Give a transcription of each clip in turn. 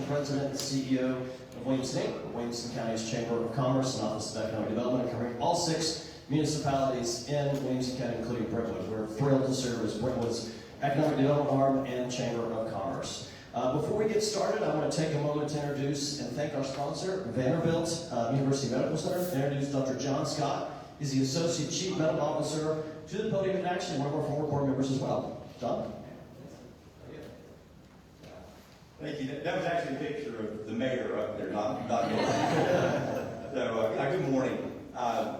President and CEO of Williamson Inc., Williamson County's Chamber of Commerce and Office of Economic Development, covering all 6 municipalities in Williamson County, including Brentwood. We're thrilled to serve as Brentwood's Economic Development Arm and Chamber of Commerce. Before we get started, I want to take a moment to introduce and thank our sponsor, Vanderbilt University Medical Center. Introduce Dr. John Scott. He's the Associate Chief Medical Officer to the podium, and actually one of our former board members as well. John? Thank you. That was actually a picture of the mayor up there, not me. So, good morning.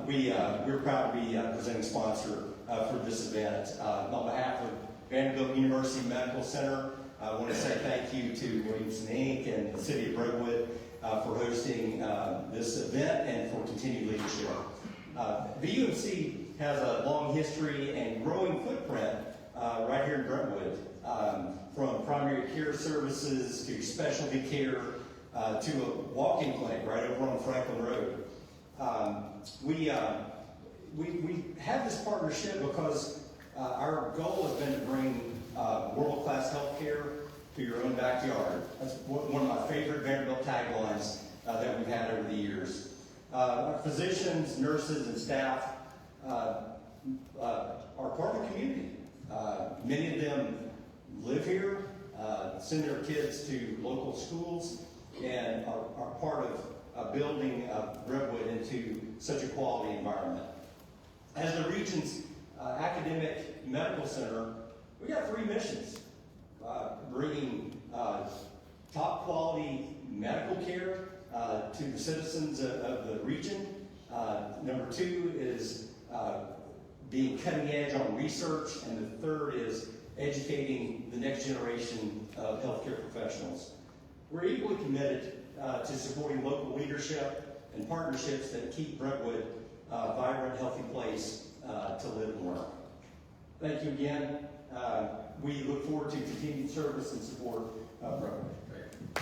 We're proud to be presenting sponsor for this event. On behalf of Vanderbilt University Medical Center, I want to say thank you to Williamson Inc. and the City of Brentwood for hosting this event and for continued leadership. The UMC has a long history and growing footprint right here in Brentwood. From primary care services to specialty care to a walk-in clinic right over on Franklin Road. We have this partnership because our goal has been to bring world-class health care to your own backyard. That's one of my favorite Vanderbilt taglines that we've had over the years. Physicians, nurses, and staff are part of the community. Many of them live here, send their kids to local schools, and are part of building Brentwood into such a quality environment. As the region's academic medical center, we got 3 missions. Bringing top quality medical care to the citizens of the region. Number 2 is being cutting edge on research, and the third is educating the next generation of healthcare professionals. We're equally committed to supporting local leadership and partnerships that keep Brentwood a vibrant, healthy place to live and work. Thank you again. We look forward to continued service and support of Brentwood. I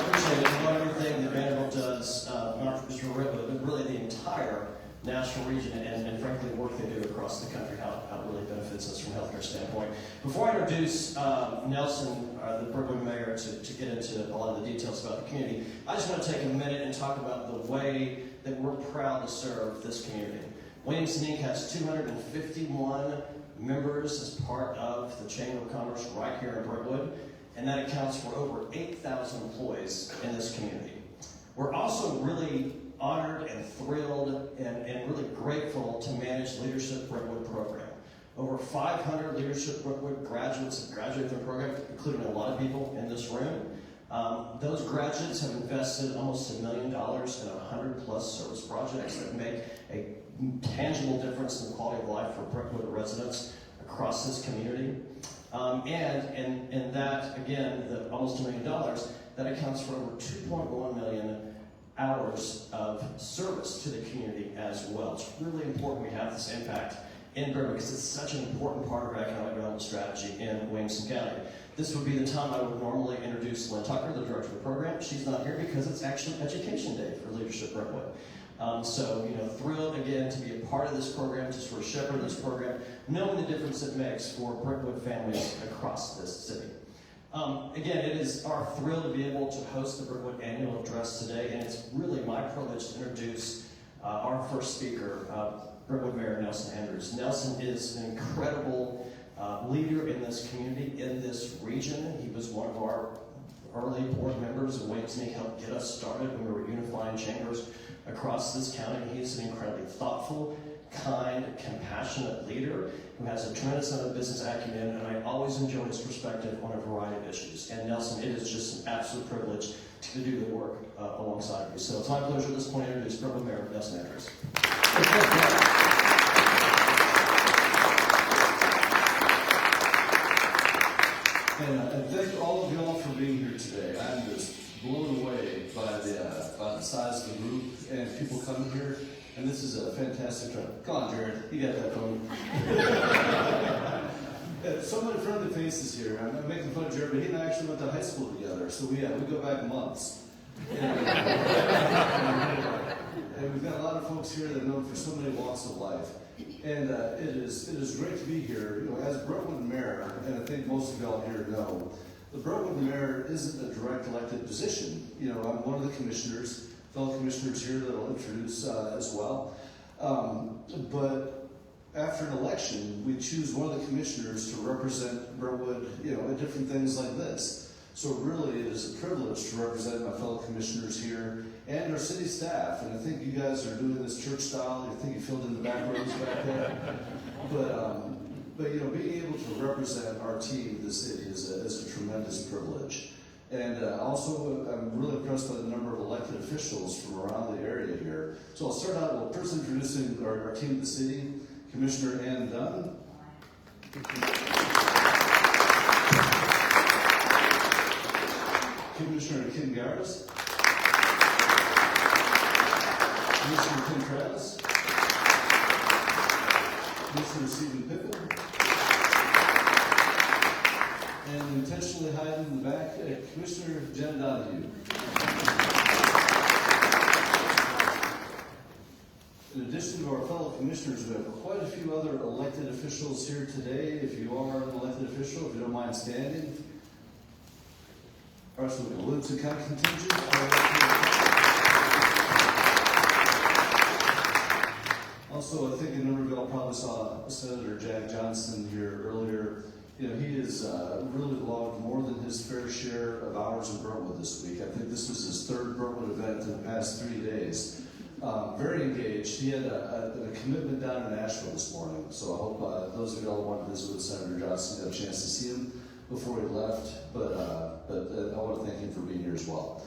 appreciate everything that Vanderbilt does, not just for Brentwood, but really the entire national region, and frankly, the work they do across the country, how it really benefits us from a healthcare standpoint. Before I introduce Nelson, the Brentwood mayor, to get into a lot of the details about the community, I just want to take a minute and talk about the way that we're proud to serve this community. Williamson Inc. has 251 members as part of the Chamber of Commerce right here in Brentwood, and that accounts for over 8,000 employees in this community. We're also really honored and thrilled and really grateful to manage the Leadership Brentwood program. Over 500 Leadership Brentwood graduates have graduated from the program, including a lot of people in this room. Those graduates have invested almost $1 million in 100+ service projects that make a tangible difference in the quality of life for Brentwood residents across this community. And that, again, the almost $1 million, that accounts for over 2.1 million hours of service to the community as well. It's really important we have this impact in Brentwood because it's such an important part of our economic development strategy in Williamson County. This would be the time I would normally introduce Lynn Tucker, the director of the program. She's not here because it's actually Education Day for Leadership Brentwood. So, thrilled again to be a part of this program, to sort of shepherd this program, knowing the difference it makes for Brentwood families across this city. Again, it is our thrill to be able to host the Brentwood Annual Address today, and it's really my privilege to introduce our first speaker, Brentwood Mayor Nelson Andrews. Nelson is an incredible leader in this community, in this region. He was one of our early board members and Wayne Sneak helped get us started when we were unifying chambers across this county. He's an incredibly thoughtful, kind, compassionate leader who has a tremendous amount of business acumen, and I always enjoy his perspective on a variety of issues. And Nelson, it is just an absolute privilege to do the work alongside of you. So it's my pleasure at this point to introduce Brentwood Mayor Nelson Andrews. And thank all of y'all for being here today. I'm just blown away by the size of the group and people coming here. And this is a fantastic trip. Come on, Jared, you got that phone. So many friendly faces here. I'm making fun of Jared, but he and I actually went to high school together, so we go back months. And we've got a lot of folks here that know for so many walks of life. And it is great to be here. As Brentwood Mayor, and I think most of y'all here know, the Brentwood Mayor isn't a direct elected position. I'm one of the commissioners, fellow commissioners here that I'll introduce as well. But after an election, we choose one of the commissioners to represent Brentwood, at different things like this. So really, it is a privilege to represent my fellow commissioners here and our city staff. And I think you guys are doing this church style. I think you filled in the back rows back there. But being able to represent our team, the city, is a tremendous privilege. And also, I'm really impressed by the number of elected officials from around the area here. So I'll start out with first introducing our team of the city, Commissioner Ann Dunn. Commissioner Kim Garris. Commissioner Tim Travis. Commissioner Stephen Pippin. And intentionally hiding in the back, Commissioner Jen Donahue. In addition to our fellow commissioners, we have quite a few other elected officials here today. If you are an elected official, if you don't mind standing. All right, so we have a Livingston County contingent. Also, I think a number of y'all probably saw Senator Jack Johnson here earlier. He has really logged more than his fair share of hours in Brentwood this week. I think this was his third Brentwood event in the past 3 days. Very engaged. He had a commitment down in Nashville this morning, so I hope those of y'all who want to visit with Senator Johnson got a chance to see him before he left, but I want to thank him for being here as well.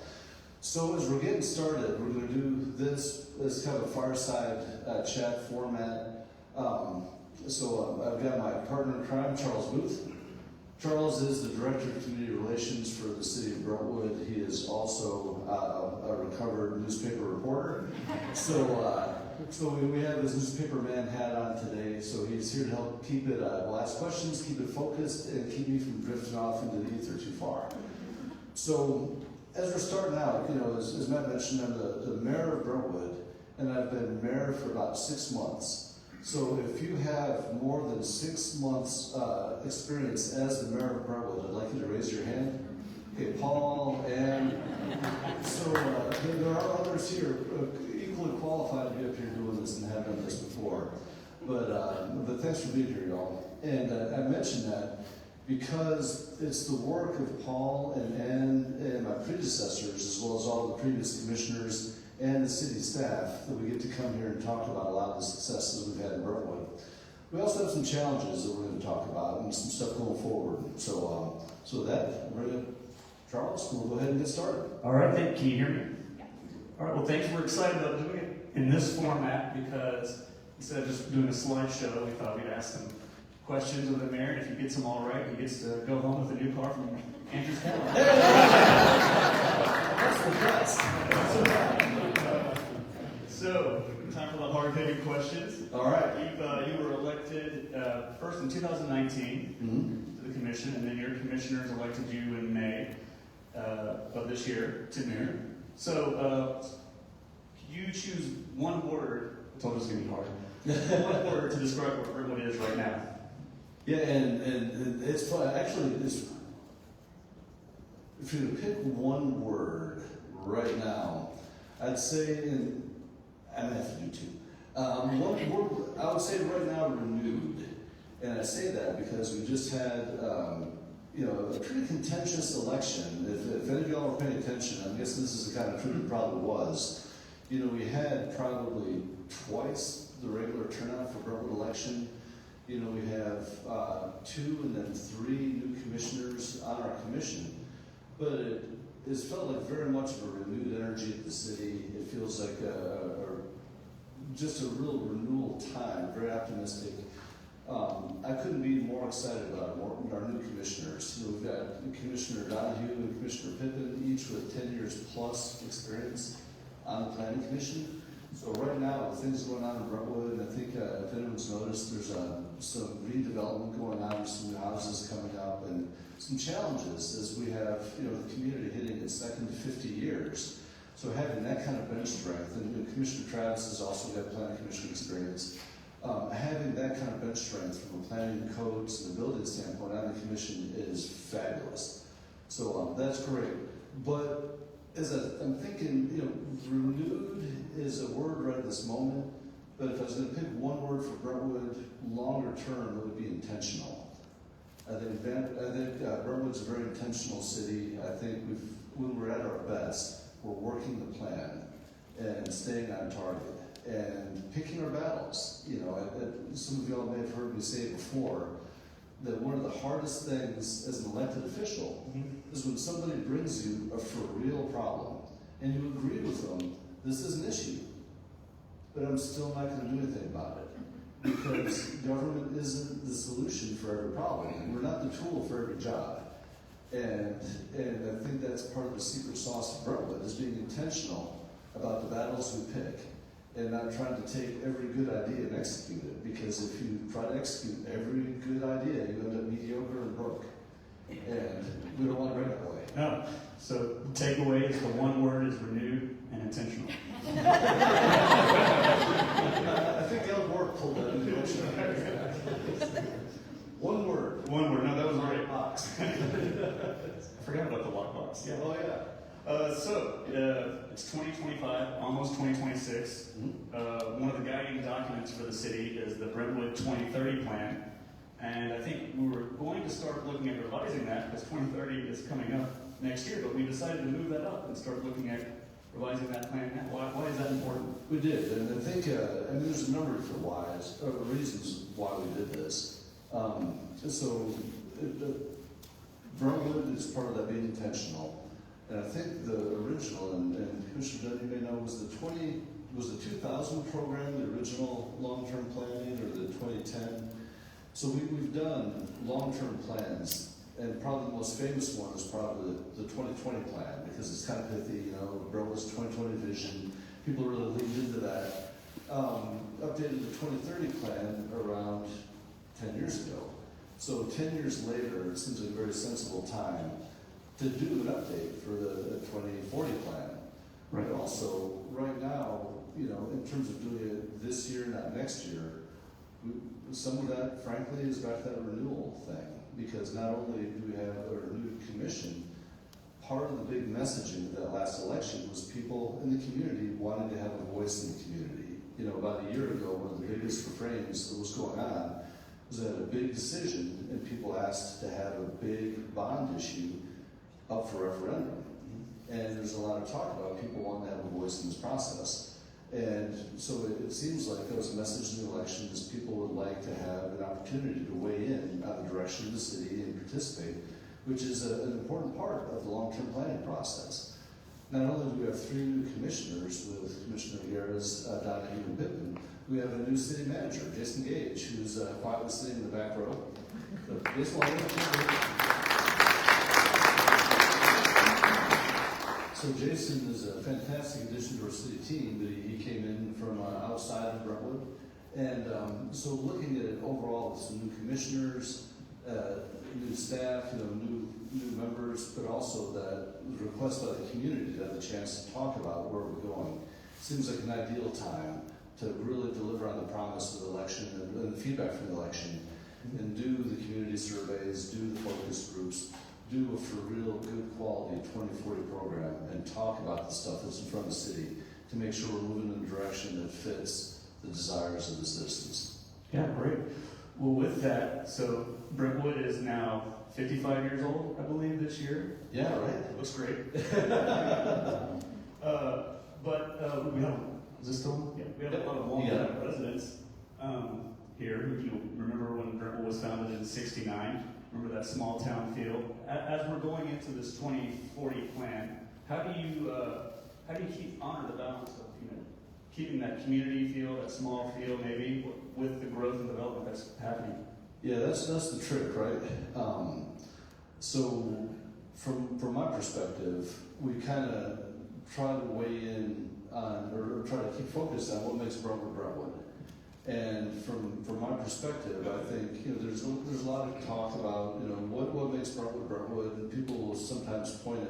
So as we're getting started, we're going to do this as kind of a fireside chat format. So I've got my partner in crime, Charles Booth. Charles is the Director of Community Relations for the City of Brentwood. He is also a recovered newspaper reporter. So we have his newspaper man hat on today. So he's here to help keep it, we'll ask questions, keep it focused, and keep me from drifting off into the ether too far. So as we're starting out, as Matt mentioned, I'm the mayor of Brentwood, and I've been mayor for about 6 months. So if you have more than 6 months experience as the mayor of Brentwood, I'd like you to raise your hand. Okay, Paul, and so there are others here equally qualified to be up here doing this and have done this before. But thanks for being here, y'all. And I mentioned that because it's the work of Paul and Ann and my predecessors, as well as all the previous commissioners and the city staff, that we get to come here and talk about a lot of the successes we've had in Brentwood. We also have some challenges that we're going to talk about and some stuff going forward. So that, Charles, we'll go ahead and get started. All right, can you hear me? Yeah. All right, well, thanks. We're excited about doing it in this format because instead of just doing a slideshow, we thought we'd ask some questions of the mayor, and if he gets them all right, he gets to go home with a new car from Andrew's Cadillac. That's the best. So, time for the hard-hitting questions. All right. You were elected first in 2019. Mm-hmm. to the commission, and then your commissioners elected you in May of this year to mayor. So you choose one word. I told you it's going to be hard. One word to describe what Brentwood is right now. Yeah, and it's fun. Actually, if you pick one word right now, I'd say, and I might have to do two. One word, I would say right now, renewed. And I say that because we just had, a pretty contentious election. If any of y'all were paying attention, I'm guessing this is the kind of truth it probably was. We had probably twice the regular turnout for Brentwood election. We have 2 and then 3 new commissioners on our commission. But it's felt like very much of a renewed energy at the city. It feels like just a real renewal time, very optimistic. I couldn't be more excited about our new commissioners. We've got Commissioner Donahue and Commissioner Pippin, each with 10 years plus experience on the planning commission. So right now, with things going on in Brentwood, and I think if anyone's noticed, there's some redevelopment going on, some new houses coming up, and some challenges as we have the community hitting its second to 50 years. So having that kind of bench strength, and Commissioner Travis has also got planning commission experience. Having that kind of bench strength from a planning, codes, and the building standpoint on the commission is fabulous. So that's great. But as I'm thinking, renewed is a word right at this moment. But if I was going to pick one word for Brentwood, longer term, it would be intentional. I think Brentwood's a very intentional city. I think when we're at our best, we're working the plan and staying on target and picking our battles. Some of y'all may have heard me say before that one of the hardest things as an elected official is when somebody brings you a for real problem and you agree with them, this is an issue, but I'm still not going to do anything about it because government isn't the solution for every problem, and we're not the tool for every job. And I think that's part of the secret sauce of Brentwood, is being intentional about the battles we pick and not trying to take every good idea and execute it. Because if you try to execute every good idea, you end up mediocre and broke. And we don't want to be that way. No. So the takeaway is the one word is renewed and intentional. I think the other word pulled that into motion. One word. One word. No, that was right. Box. I forgot about the lockbox. Yeah. Oh, yeah. It's 2025, almost 2026. One of the guiding documents for the city is the Brentwood 2030 plan. And I think we were going to start looking at revising that because 2030 is coming up next year, but we decided to move that up and start looking at revising that plan now. Why is that important? We did, and I think, there's a number of different reasons why we did this. Brentwood is part of that being intentional. And I think the original, and Commissioner Dunn, you may know, was the 2000 program, the original long-term planning, or the 2010. So we've done long-term plans, and probably the most famous one is probably the 2020 plan, because it's kind of pithy, Brentwood's 2020 vision. People really leaned into that. Updated the 2030 plan around 10 years ago. So 10 years later, it seems like a very sensible time to do an update for the 2040 plan. Right. But also, right now, in terms of doing it this year, not next year, some of that, frankly, is back to that renewal thing. Because not only do we have a renewed commission, part of the big messaging of that last election was people in the community wanting to have a voice in the community. About a year ago, one of the biggest refrains that was going on was that a big decision, and people asked to have a big bond issue up for referendum. And there's a lot of talk about people wanting to have a voice in this process. And so it seems like that was a message in the election is people would like to have an opportunity to weigh in on the direction of the city and participate, which is an important part of the long-term planning process. Not only do we have 3 new commissioners with Commissioner Guerra's, Donahue and Pippin, we have a new city manager, Jason Gage, who's quietly sitting in the back row. So, Jason, So Jason is a fantastic addition to our city team, but he came in from outside of Brentwood. And so looking at it overall with some new commissioners, new staff, new members, but also that request by the community to have the chance to talk about where we're going. Seems like an ideal time to really deliver on the promise of the election and the feedback from the election, and do the community surveys, do the focus groups, do a for real good quality 2040 program, and talk about the stuff that's in front of the city to make sure we're moving in a direction that fits the desires of the citizens. Yeah, great. Well, with that, so Brentwood is now 55 years old, I believe, this year. Yeah, right? Looks great. We have, is this still on? Yeah, we have a lot of long-time residents here who, remember when Brentwood was founded in '69? Remember that small town feel? As we're going into this 2040 plan, how do you honor the balance of, keeping that community feel, that small feel maybe, with the growth and development that's happening? Yeah, that's the trick, right? So from my perspective, we kind of try to weigh in on, or try to keep focused on what makes Brentwood Brentwood. And from my perspective, I think there's a lot of talk about what makes Brentwood Brentwood, and people will sometimes point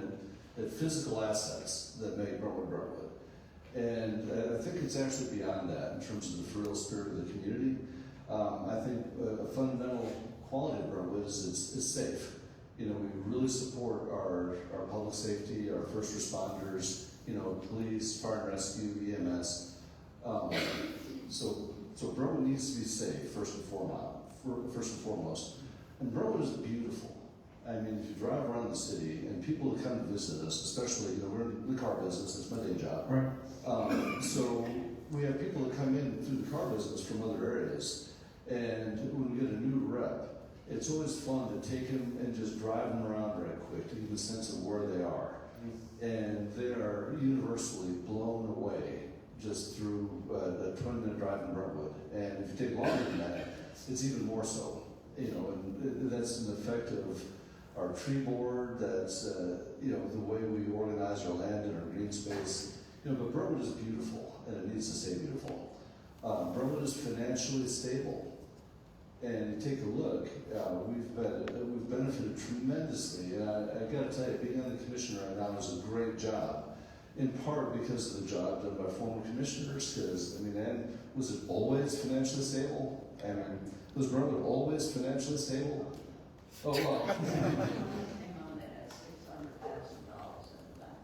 at physical assets that make Brentwood Brentwood. And I think it's actually beyond that in terms of the for real spirit of the community. I think a fundamental quality of Brentwood is it's safe. We really support our public safety, our first responders, police, fire and rescue, EMS. So Brentwood needs to be safe first and foremost. And Brentwood is beautiful. I mean, if you drive around the city and people come to visit us, especially we're in the car business, it's my day job. Right. So we have people that come in through the car business from other areas, and when we get a new rep, it's always fun to take them and just drive them around right quick to give a sense of where they are. And they are universally blown away just through a 20-minute drive in Brentwood. And if you take longer than that, it's even more so. And that's an effect of our tree board, that's the way we organize our land and our green space. But Brentwood is beautiful, and it needs to stay beautiful. Brentwood is financially stable. And take a look, we've benefited tremendously. And I got to tell you, being on the commission right now is a great job, in part because of the job done by former commissioners. Because was it always financially stable? Was Brentwood always financially stable? Oh well.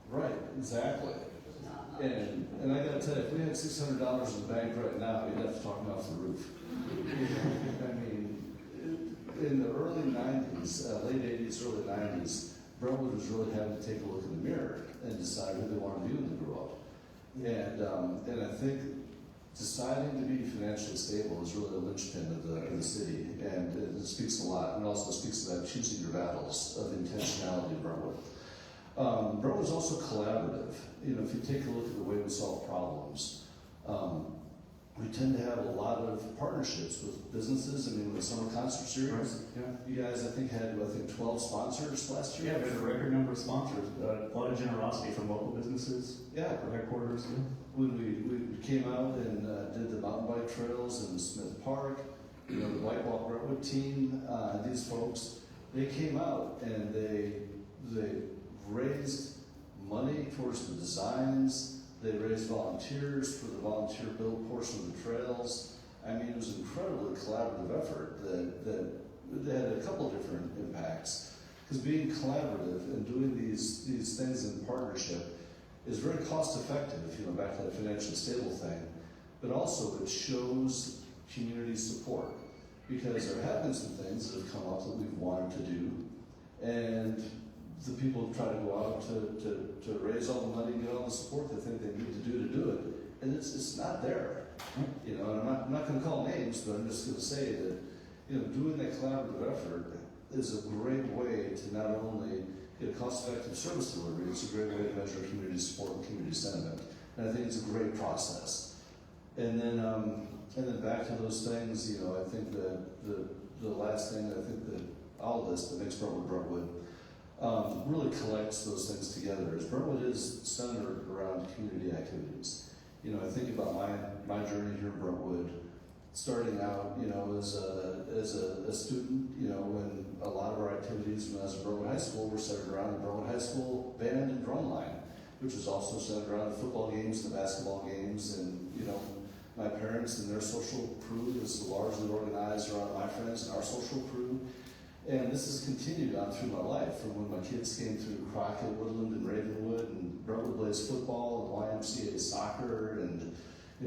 Right, exactly. And I got to tell you, if we had $600 in the bank right now, you'd have to talk me off the roof. In the early 90s, late 80s, early 90s, Brentwood was really having to take a look in the mirror and decide who they wanted to be when they grew up. And I think deciding to be financially stable is really a linchpin of the city, and it speaks a lot, and also speaks about choosing your battles of intentionality in Brentwood. Brentwood is also collaborative. If you take a look at the way we solve problems, we tend to have a lot of partnerships with businesses. With the summer concert series, right. Yeah. You guys, had 12 sponsors last year. Yeah, we had a record number of sponsors. A lot of generosity from local businesses. Yeah, for headquarters. Yeah. When we came out and did the mountain bike trails in Smith Park, the White Walk Brentwood team, these folks, they came out and they raised money towards the designs. They raised volunteers for the volunteer build portion of the trails. It was an incredibly collaborative effort that had a couple different impacts. Because being collaborative and doing these things in partnership is very cost effective, back to that financially stable thing. But also it shows community support. Because there have been some things that have come up that we've wanted to do, and the people try to go out to raise all the money and get all the support they think they need to do it, and it's not there. And I'm not going to call names, but I'm just going to say that doing that collaborative effort is a great way to not only get a cost-effective service delivery, it's a great way to measure community support and community sentiment, and I think it's a great process. And then back to those things, I think the last thing I think that all of this that makes Brentwood really collects those things together is Brentwood is centered around community activities. I think about my journey here in Brentwood. starting out, as a student, when a lot of our activities when I was at Brentwood High School were centered around the Brentwood High School band and drum line, which was also centered around the football games, the basketball games, and, my parents and their social crew was largely organized around my friends and our social crew. And this has continued on through my life, from when my kids came through Crockett, Woodland, and Ravenwood, and Brentwood Blaze football, and YMCA soccer, and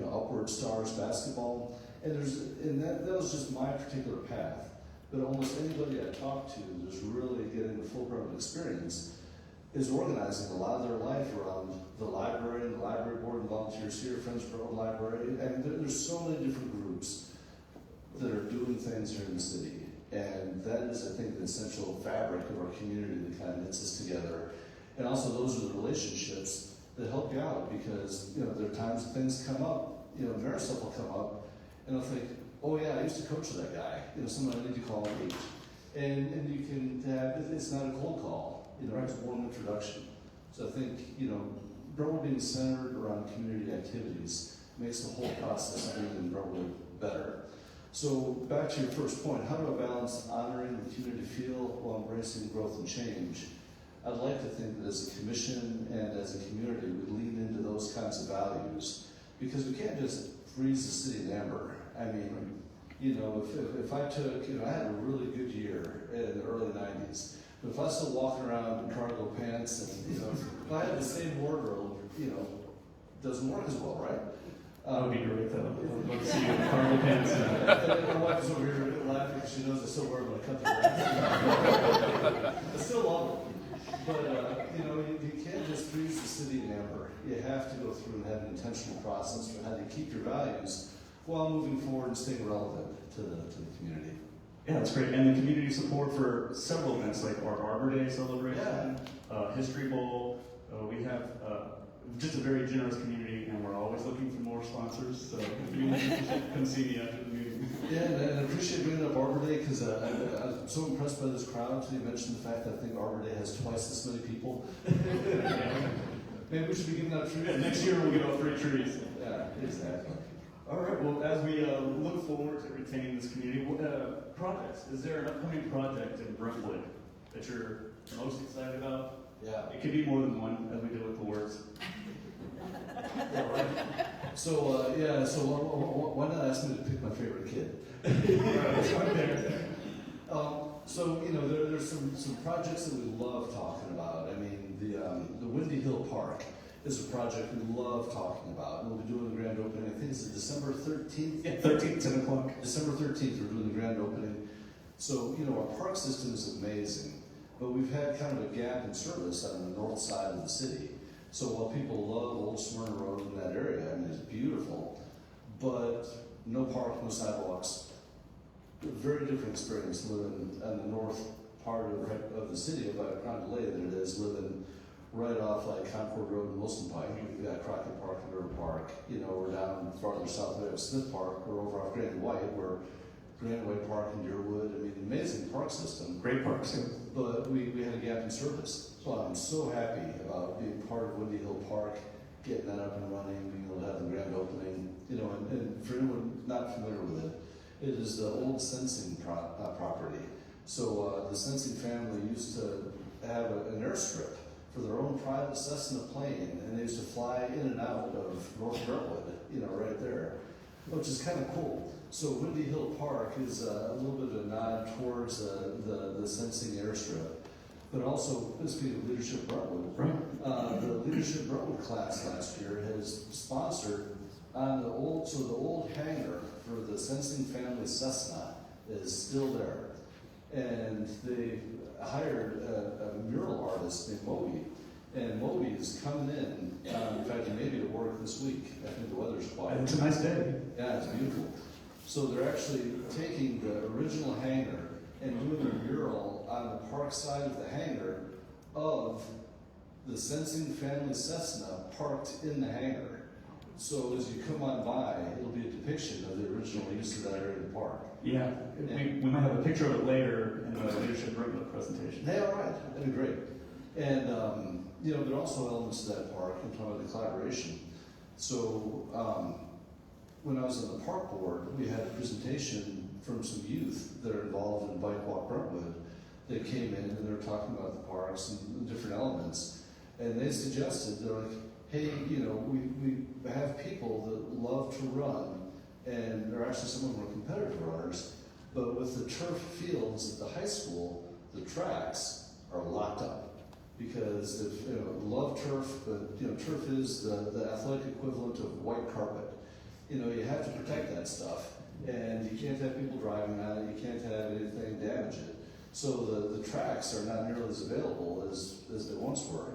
Upward Stars basketball. And that was just my particular path. But almost anybody I talk to that's really getting the full Brentwood experience is organizing a lot of their life around the library and the library board and volunteers here, Friends of Brentwood Library. And there's so many different groups that are doing things here in the city. And that is, I think, the essential fabric of our community that kind of knits us together. And also, those are the relationships that help you out, because there are times things come up, marriage stuff will come up, and I'll think, oh yeah, I used to coach that guy, someone I need to call and meet. And you can have, it's not a cold call, it's a warm introduction. So I think, Brentwood being centered around community activities makes the whole process of being in Brentwood better. So back to your first point, how do I balance honoring the community feel while embracing growth and change? I'd like to think that as a commission and as a community, we lean into those kinds of values, because we can't just freeze the city in amber. I mean, if I took, I had a really good year in the early 90s, but if I was still walking around in cargo pants and, if I had the same wardrobe, doesn't work as well, right? That would be great, though. I'd love to see you in cargo pants. My wife is over here laughing because she knows I still wear them when I come to the I still love them. But, you can't just freeze the city in amber. You have to go through and have an intentional process for how to keep your values while moving forward and staying relevant to the community. Yeah, that's great. And the community support for several events like our Arbor Day celebration, History Bowl. We have just a very generous community, and we're always looking for more sponsors. So if you want to come see me after the meeting. Yeah, and I appreciate bringing up Arbor Day, because I'm so impressed by this crowd. So you mentioned the fact that I think Arbor Day has twice this many people. Maybe we should be giving out trees. Yeah, next year we'll give out free trees. Yeah, exactly. All right. Well, as we look forward to retaining this community, projects. Is there an upcoming project in Brentwood that you're most excited about? Yeah. It could be more than one, as we did with the works. Yeah, right. So, why not ask me to pick my favorite kid? There's some projects that we love talking about. I mean, the Windy Hill Park is a project we love talking about. And we'll be doing the grand opening, I think it's December 13th? Yeah, 13th, 10 o'clock. December 13th, we're doing the grand opening. So, our park system is amazing, but we've had kind of a gap in service on the north side of the city. So while people love Old Smyrna Road in that area, I mean, it's beautiful, but no park, no sidewalks. A very different experience living on the north part of the city of Crown Delay than it is living right off like Concord Road and Wilson Pike. We've got Crockett Park and River Park. We're down farther south we have Smith Park. We're over off Granite White. We're Granite White Park in Deerwood. I mean, amazing park system. Great parks. Yeah. But we had a gap in service. So I'm so happy about being part of Windy Hill Park, getting that up and running, being able to have the grand opening. And for anyone not familiar with it, it is the old Sensing property. So the Sensing family used to have an airstrip for their own private Cessna plane, and they used to fly in and out of North Brentwood, right there, which is kind of cool. So Windy Hill Park is a little bit of a nod towards the Sensing airstrip, but also, speaking of Leadership Brentwood, the Leadership Brentwood class last year has sponsored on the old hangar for the Sensing family Cessna is still there, and they hired a mural artist named Moby, and Moby is coming in. In fact, he may be at work this week. I think the weather's quiet. It's a nice day. Yeah, it's beautiful. So they're actually taking the original hangar and doing a mural on the park side of the hangar of the Sensing family Cessna parked in the hangar. So as you come on by, it'll be a depiction of the original use of that area of the park. Yeah, we might have a picture of it later in the Leadership Brentwood presentation. Hey, all right, that'd be great. And, there are also elements to that park. I'm talking about the collaboration. So, when I was on the park board, we had a presentation from some youth that are involved in Bike Walk Brentwood. They came in and they were talking about the parks and the different elements. And they suggested, they're like, hey, we have people that love to run, and they're actually some of them are competitive runners, but with the turf fields at the high school, the tracks are locked up. Because if love turf, but turf is the athletic equivalent of white carpet. You have to protect that stuff, and you can't have people driving on it. You can't have anything damage it. So the tracks are not nearly as available as they once were.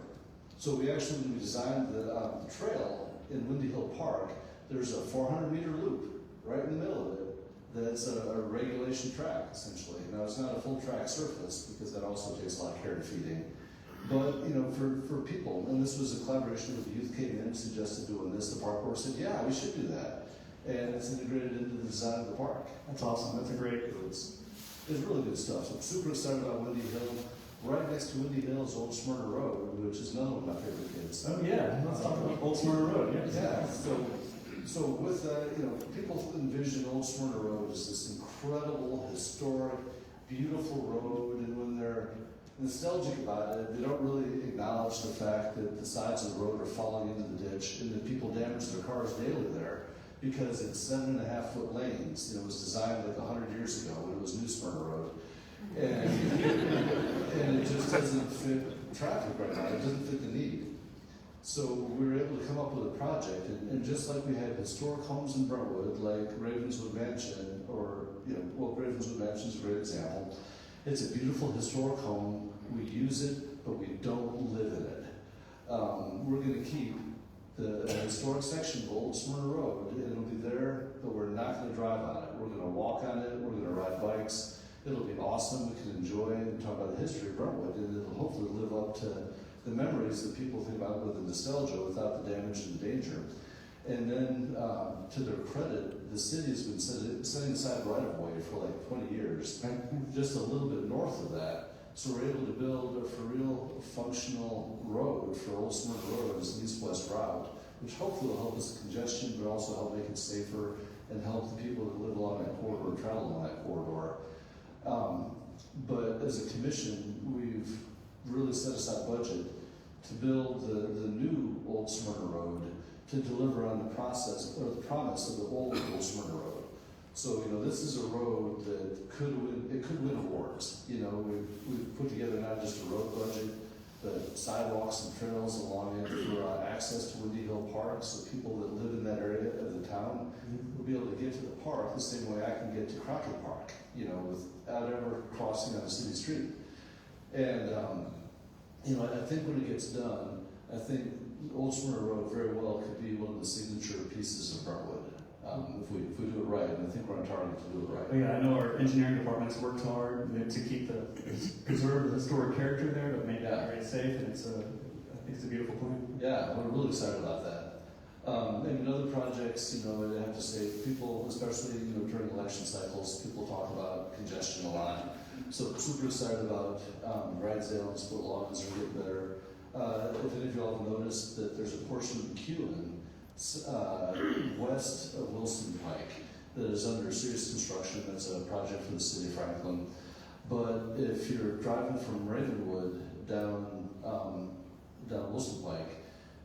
So we actually, when we designed the trail in Windy Hill Park, there's a 400-meter loop right in the middle of it. That's a regulation track essentially. Now it's not a full track surface because that also takes a lot of care and feeding. But for people, and this was a collaboration with the youth came in and suggested doing this. The park board said, yeah, we should do that, and it's integrated into the design of the park. That's awesome. That's a great. It's really good stuff. So I'm super excited about Windy Hill. Right next to Windy Hill is Old Smyrna Road, which is another one of my favorite kids. Oh yeah, let's talk about Old Smyrna Road. Yeah. So with people envision Old Smyrna Road as this incredible, historic, beautiful road, and when they're nostalgic about it, they don't really acknowledge the fact that the sides of the road are falling into the ditch and that people damage their cars daily there because it's 7.5-foot lanes. It was designed like 100 years ago when it was New Smyrna Road. And it just doesn't fit traffic right now. It doesn't fit the need. So we were able to come up with a project, and just like we had historic homes in Brentwood, like Ravenswood Mansion, Ravenswood Mansion is a great example. It's a beautiful historic home. We use it, but we don't live in it. We're going to keep the historic section of Old Smyrna Road, and it'll be there, but we're not going to drive on it. We're going to walk on it. We're going to ride bikes. It'll be awesome. We can enjoy it and talk about the history of Brentwood, and it'll hopefully live up to the memories that people think about with the nostalgia without the damage and the danger. And then, to their credit, the city has been setting aside right-of-way for like 20 years, just a little bit north of that. So we're able to build a for real functional road for Old Smyrna Road as an east-west route, which hopefully will help us with congestion, but also help make it safer and help the people that live along that corridor and travel along that corridor. But as a commission, we've really set aside budget to build the new Old Smyrna Road to deliver on the promise of the old Old Smyrna Road. So this is a road that could win awards. We've put together not just a road budget, but sidewalks and trails along it for access to Windy Hill Park, so people that live in that area of the town will be able to get to the park the same way I can get to Crockett Park, without ever crossing on a city street. And I think when it gets done, I think Old Smyrna Road very well could be one of the signature pieces of Brentwood. If we do it right, and I think we're on target to do it right. Yeah, I know our engineering department's worked hard to preserve the historic character there, but make that very safe, and I think it's a beautiful plan. Yeah, we're really excited about that. And in other projects, I have to say, people, especially during election cycles, people talk about congestion a lot. So super excited about Rydesdale and Split Lawns are getting better. If any of y'all have noticed that there's a portion of McEwen west of Wilson Pike that is under serious construction. That's a project for the city of Franklin. But if you're driving from Ravenwood down Wilson Pike,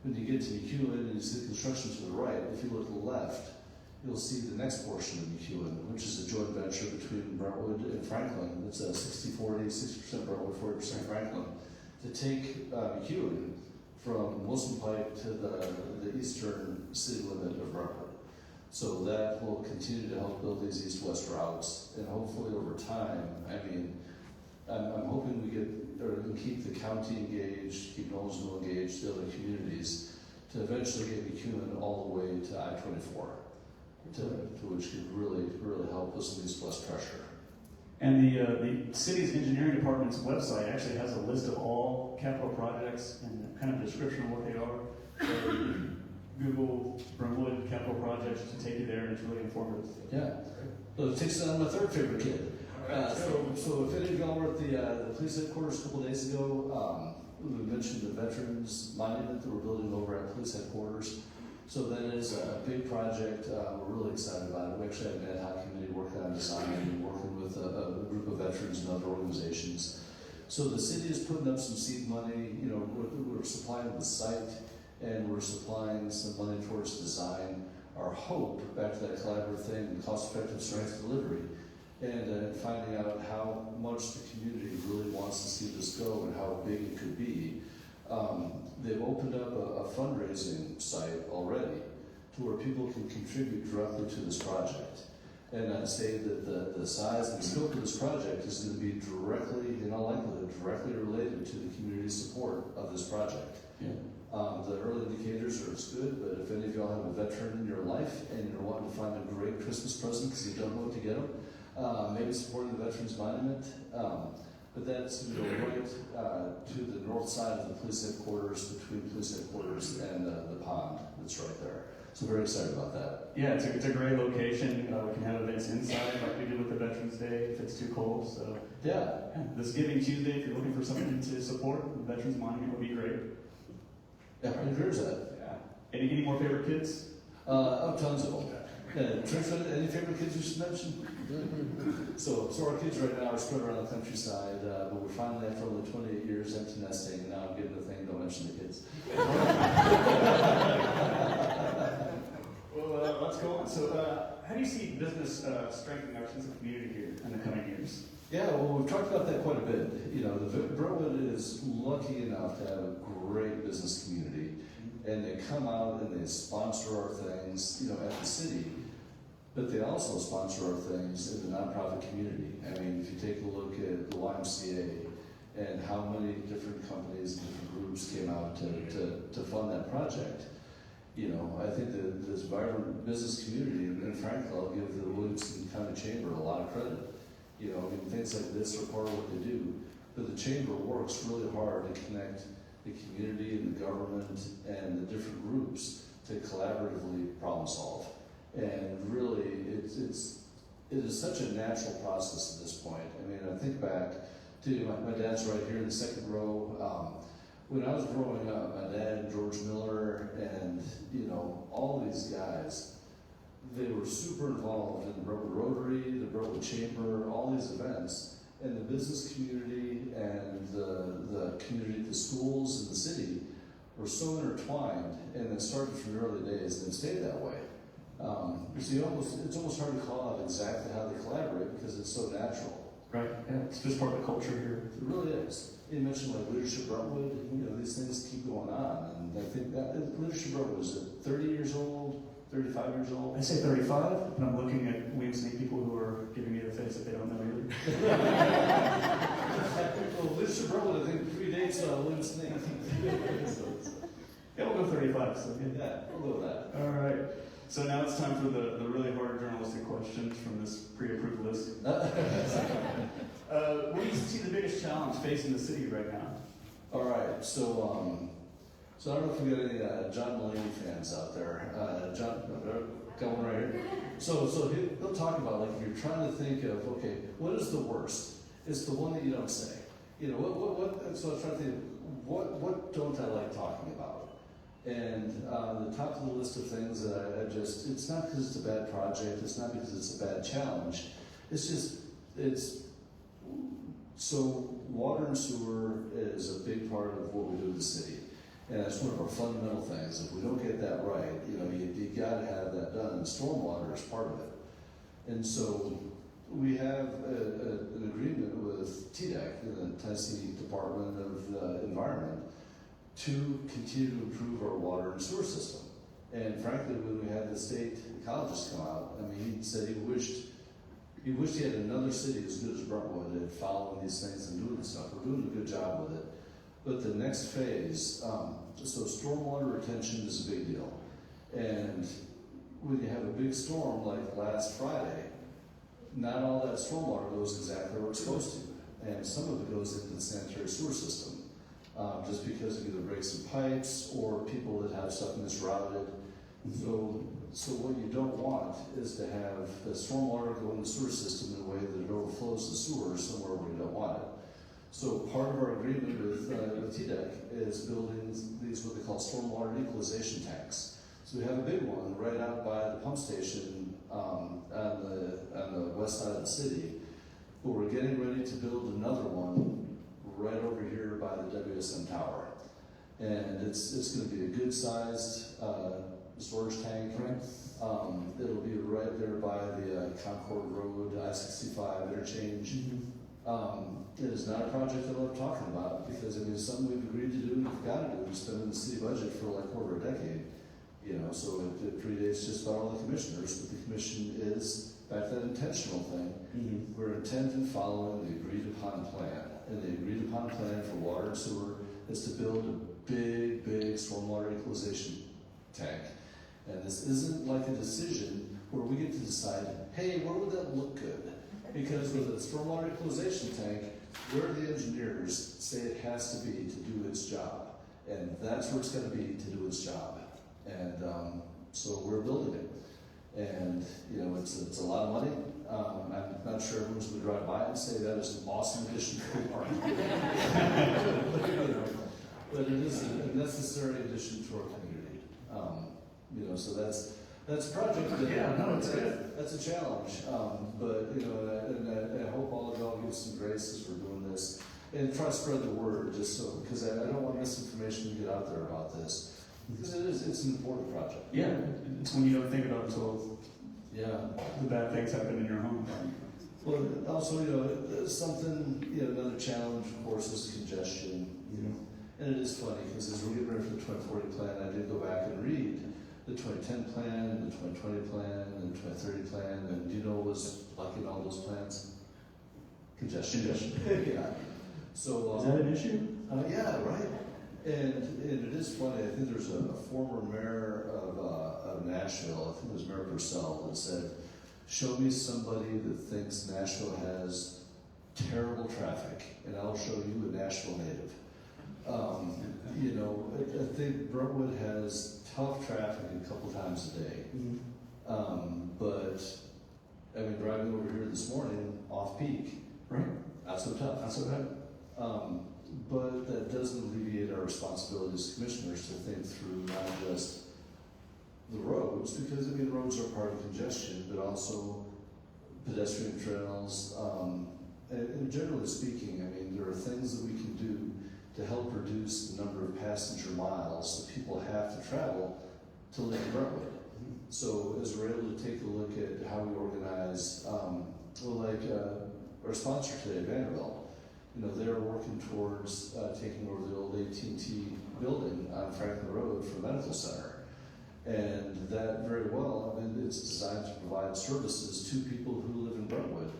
when you get to McEwen and you see the construction to the right, if you look to the left, you'll see the next portion of McEwen, which is a joint venture between Brentwood and Franklin. It's a 60-40, 60% Brentwood, 40% Franklin, to take McEwen from Wilson Pike to the eastern city limit of Brentwood. So that will continue to help build these east-west routes, and hopefully over time, I'm hoping we keep the county engaged, keep Knowlesville engaged, the other communities, to eventually get McEwen all the way to I-24, to which could really, really help us with east-west pressure. And the city's engineering department's website actually has a list of all capital projects and kind of a description of what they are. So Google Brentwood capital projects to take you there, and it's really informative. Yeah. So it takes on my third favorite kid. So if any of y'all were at the police headquarters a couple days ago, we mentioned the Veterans Monument that we're building over at police headquarters. So that is a big project. We're really excited about it. We actually have an ad hoc committee working on design and working with a group of veterans and other organizations. So the city is putting up some seed money. You know, we're supplying the site and we're supplying some money towards design. Our hope, back to that collaborative thing, and cost-effective strength delivery, and finding out how much the community really wants to see this go and how big it could be. They've opened up a fundraising site already to where people can contribute directly to this project. And I'd say that the size and scope of this project is going to be directly, in all likelihood, directly related to the community support of this project. Yeah. The early indicators are as good, but if any of y'all have a veteran in your life and you're wanting to find a great Christmas present because you don't know what to get them, maybe supporting the Veterans Monument. But that's right to the north side of the police headquarters, between police headquarters and the pond that's right there. So very excited about that. Yeah, it's a great location. We can have events inside like we did with the Veterans Day if it's too cold. So Yeah. This Giving Tuesday, if you're looking for something to support, the Veterans Monument would be great. Yeah, I encourage that. Yeah. Any more favorite kids? Tons of them. Trish, any favorite kids you should mention? So our kids right now are spread around the countryside, but we're finally, after only 28 years, empty nesting, and now I'm getting the thing, don't mention the kids. Well, let's go on. So, how do you see business strengthening our sense of community here in the coming years? Yeah, well, we've talked about that quite a bit. You know, Brentwood is lucky enough to have a great business community, and they come out and they sponsor our things, you know, at the city, but they also sponsor our things in the nonprofit community. I mean, if you take a look at the YMCA and how many different companies and different groups came out to fund that project, you know, I think that this vibrant business community, and frankly, I'll give the Williamson County Chamber a lot of credit. You know, I mean, things like this are part of what they do, but the chamber works really hard to connect the community and the government and the different groups to collaboratively problem solve. And really, it is such a natural process at this point. I mean, I think back to my dad's right here in the second row. When I was growing up, my dad, George Miller, and you know, all these guys, they were super involved in the Brentwood Rotary, the Brentwood Chamber, all these events, and the business community and the community, the schools and the city were so intertwined, and it started from the early days and it stayed that way. It's almost hard to call out exactly how they collaborate because it's so natural. Right. Yeah, it's just part of the culture here. It really is. You mentioned like Leadership Brentwood, you know, these things keep going on, and I think that Leadership Brentwood is 30 years old, 35 years old. I say 35, but I'm looking at Williamson people who are giving me the face that they don't know either. Well, Leadership Brentwood, I think, predates Williamson. Yeah, we'll go 35. So Yeah, we'll go with that. All right. So now it's time for the really hard journalistic questions from this pre-approved list. What do you see the biggest challenge facing the city right now? All right, so I don't know if we got any John Mulaney fans out there. John, got one right here. So he'll talk about, like, if you're trying to think of, okay, what is the worst? It's the one that you don't say. You know, so I was trying to think, what don't I like talking about? And the top of the list of things that I just, it's not because it's a bad project, it's not because it's a bad challenge, so water and sewer is a big part of what we do in the city. And that's one of our fundamental things. If we don't get that right, you know, you gotta have that done, and stormwater is part of it. And so we have an agreement with TDEC, the Tennessee Department of Environment, to continue to improve our water and sewer system. And frankly, when we had the state ecologists come out, I mean, he said he wished he had another city as good as Brentwood at following these things and doing this stuff. We're doing a good job with it. But the next phase, so stormwater retention is a big deal. And when you have a big storm like last Friday, not all that stormwater goes exactly where it's supposed to. And some of it goes into the sanitary sewer system. Just because it either breaks some pipes or people that have stuff misrouted. So what you don't want is to have the stormwater go in the sewer system in a way that it overflows the sewer somewhere where you don't want it. So part of our agreement with TDEC is building these what they call stormwater equalization tanks. So we have a big one right out by the pump station on the west side of the city, but we're getting ready to build another one right over here by the WSM Tower. And it's going to be a good sized storage tank. It'll be right there by the Concord Road I-65 interchange. It is not a project that I'm talking about because I mean it's something we've agreed to do and we've got to do. We've spent in the city budget for like over a decade, you know. So it predates just about all the commissioners, but the commission is back to that intentional thing. We're intent in following the agreed upon plan, and the agreed upon plan for water and sewer is to build a big stormwater equalization tank. And this isn't like a decision where we get to decide, hey, where would that look good? Because with a stormwater equalization tank, where the engineers say it has to be to do its job. And that's where it's going to be to do its job. And so we're building it. And, you know, it's a lot of money. I'm not sure everyone's going to drive by and say that is an awesome addition to the park. But it is a necessary addition to our community. You know, so that's a project that, Yeah, no, it's good. That's a challenge. But, you know, and I hope all of y'all give some grace as we're doing this. And try to spread the word just so, because I don't want misinformation to get out there about this. Because it's an important project. Yeah, it's when you don't think about it until Yeah. the bad things happen in your home. Well, also, you know, something, you know, another challenge, of course, is congestion, you know. And it is funny, because as we're getting ready for the 2040 plan, I did go back and read the 2010 plan, and the 2020 plan, and the 2030 plan, and do you know what was like in all those plans? Congestion. Yeah. So, Is that an issue? yeah, right. And it is funny. I think there's a former mayor of Nashville. I think it was Mayor Purcell that said, "Show me somebody that thinks Nashville has terrible traffic, and I'll show you a Nashville native." You know, I think Brentwood has tough traffic a couple times a day. But I mean, driving over here this morning off peak, Right. not so tough. Not so bad. But that doesn't alleviate our responsibility as commissioners to think through not just the roads, because I mean roads are part of congestion, but also pedestrian trails. And generally speaking, I mean there are things that we can do to help reduce the number of passenger miles that people have to travel to live in Brentwood. So as we're able to take a look at how we organize, our sponsor today, Vanderbilt. You know, they're working towards taking over the old AT&T building on Franklin Road for a medical center. And that very well, I mean, it's designed to provide services to people who live in Brentwood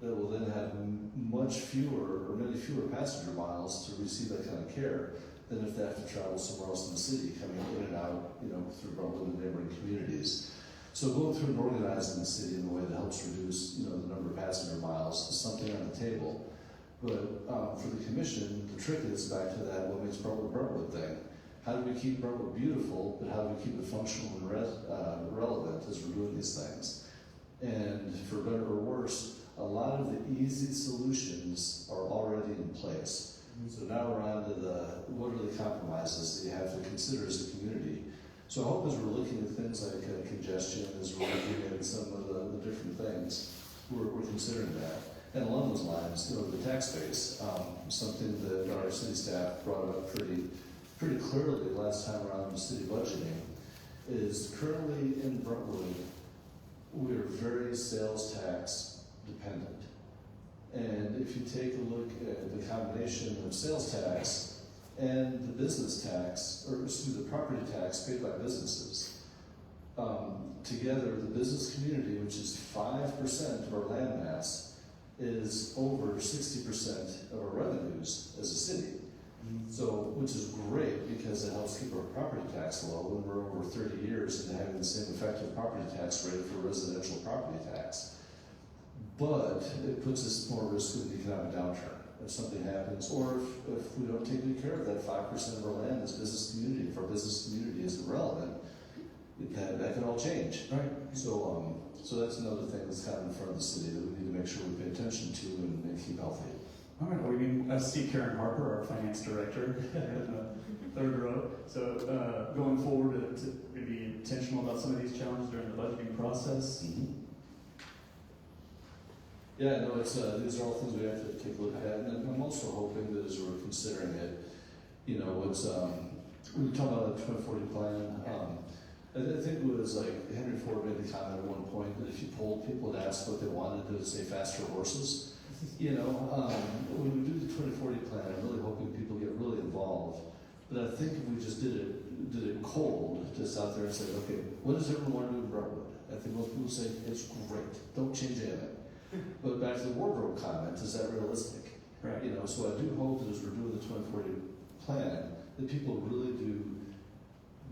that will then have much fewer or many fewer passenger miles to receive that kind of care than if they have to travel somewhere else in the city, coming in and out, you know, through Brentwood and neighboring communities. So going through and organizing the city in a way that helps reduce, you know, the number of passenger miles is something on the table. But for the commission, the trick is back to that what makes Brentwood Brentwood thing. How do we keep Brentwood beautiful, but how do we keep it functional and relevant as we're doing these things? And for better or worse, a lot of the easy solutions are already in place. So now we're on to what are the compromises that you have to consider as a community. So I hope as we're looking at things like congestion, as we're looking at some of the different things, we're considering that. And along those lines, you know, the tax base, something that our city staff brought up pretty clearly last time around the city budgeting, is currently in Brentwood, we're very sales tax dependent. And if you take a look at the combination of sales tax and the business tax, or excuse me, the property tax paid by businesses, together the business community, which is 5% of our land mass, is over 60% of our revenues as a city. So, which is great because it helps keep our property tax low when we're over 30 years into having the same effective property tax rate for residential property tax. But it puts us more risk of an economic downturn if something happens, or if we don't take good care of that 5% of our land as business community. If our business community is irrelevant, that can all change. Right. So that's another thing that's kind of in front of the city that we need to make sure we pay attention to and keep healthy. All right, well, we can see Karen Harper, our finance director, in the third row. So going forward, to maybe intentional about some of these challenges during the budgeting process. Yeah, no, it's, these are all things we have to take a look at, and I'm also hoping that as we're considering it, you know, it's, we talk about the 2040 plan, I think it was like Henry Ford made the comment at one point that if you polled people and asked what they wanted, they would say faster horses. You know, when we do the 2040 plan, I'm really hoping people get really involved, but I think if we just did it cold, just out there and said, okay, what does everyone want to do in Brentwood? I think most people say, it's great, don't change anything. But back to the wardrobe comment, is that realistic? Right. You know, so I do hope that as we're doing the 2040 plan, that people really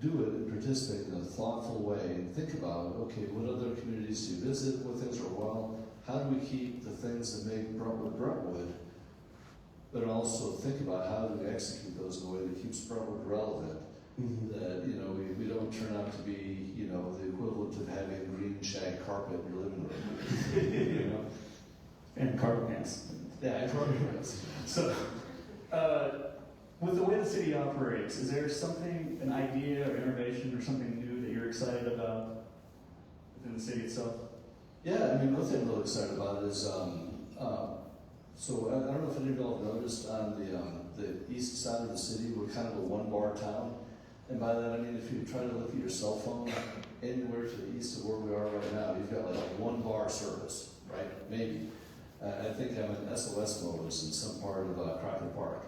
do it and participate in a thoughtful way and think about, okay, what other communities do you visit, what things are well, how do we keep the things that make Brentwood Brentwood, but also think about how do we execute those in a way that keeps Brentwood relevant, that, you know, we don't turn out to be, you know, the equivalent of having a green shag carpet in your living room. You know? And carpet pants. Yeah, carpet pants. So, with the way the city operates, is there something, an idea or innovation or something new that you're excited about within the city itself? Yeah, I mean, one thing I'm really excited about is, so I don't know if any of y'all have noticed on the east side of the city, we're kind of a one-bar town. And by that I mean if you try to look at your cell phone anywhere to the east of where we are right now, you've got like a one-bar service, right? Maybe. I think I'm in SOS modes in some part of Crockett Park.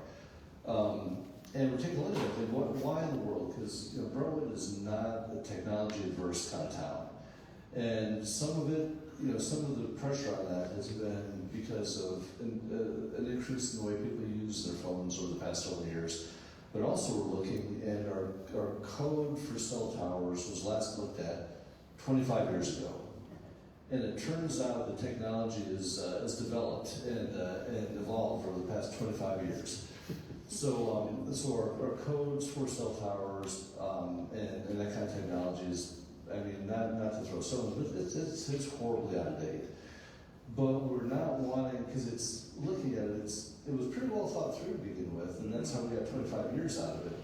And we're taking a look at it, like, why in the world? Because, you know, Brentwood is not a technology-averse kind of town. And some of it, you know, some of the pressure on that has been because of an increase in the way people use their phones over the past several years. But also we're looking, and our code for cell towers was last looked at 25 years ago. And it turns out the technology is developed and evolved over the past 25 years. So, our codes for cell towers and that kind of technology is, I mean, not to throw stones, but it's horribly out of date. But we're not wanting, because it's looking at it, it was pretty well thought through to begin with, and that's how we got 25 years out of it.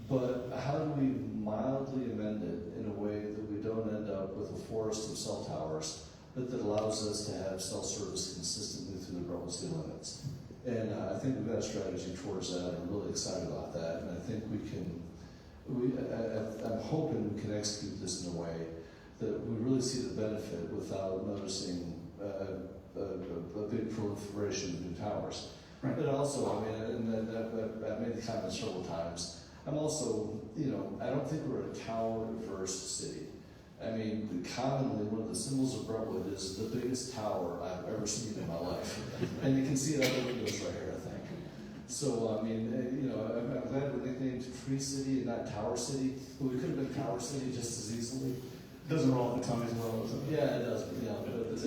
But how do we mildly amend it in a way that we don't end up with a forest of cell towers, but that allows us to have cell service consistently through the Brentwood city limits? And I think we've got a strategy towards that. I'm really excited about that, and I think we can. I'm hoping we can execute this in a way that we really see the benefit without noticing a big proliferation of new towers. Right. But also, I mean, and I've made the comment several times. I'm also, you know, I don't think we're a tower-averse city. I mean, commonly one of the symbols of Brentwood is the biggest tower I've ever seen in my life, and you can see it out the windows right here, I think. So, I mean, you know, I'm glad we're nicknamed Tree City and not Tower City. But we could have been Tower City just as easily. It doesn't roll off the tongue as well, does it? Yeah, it does. But, yeah, but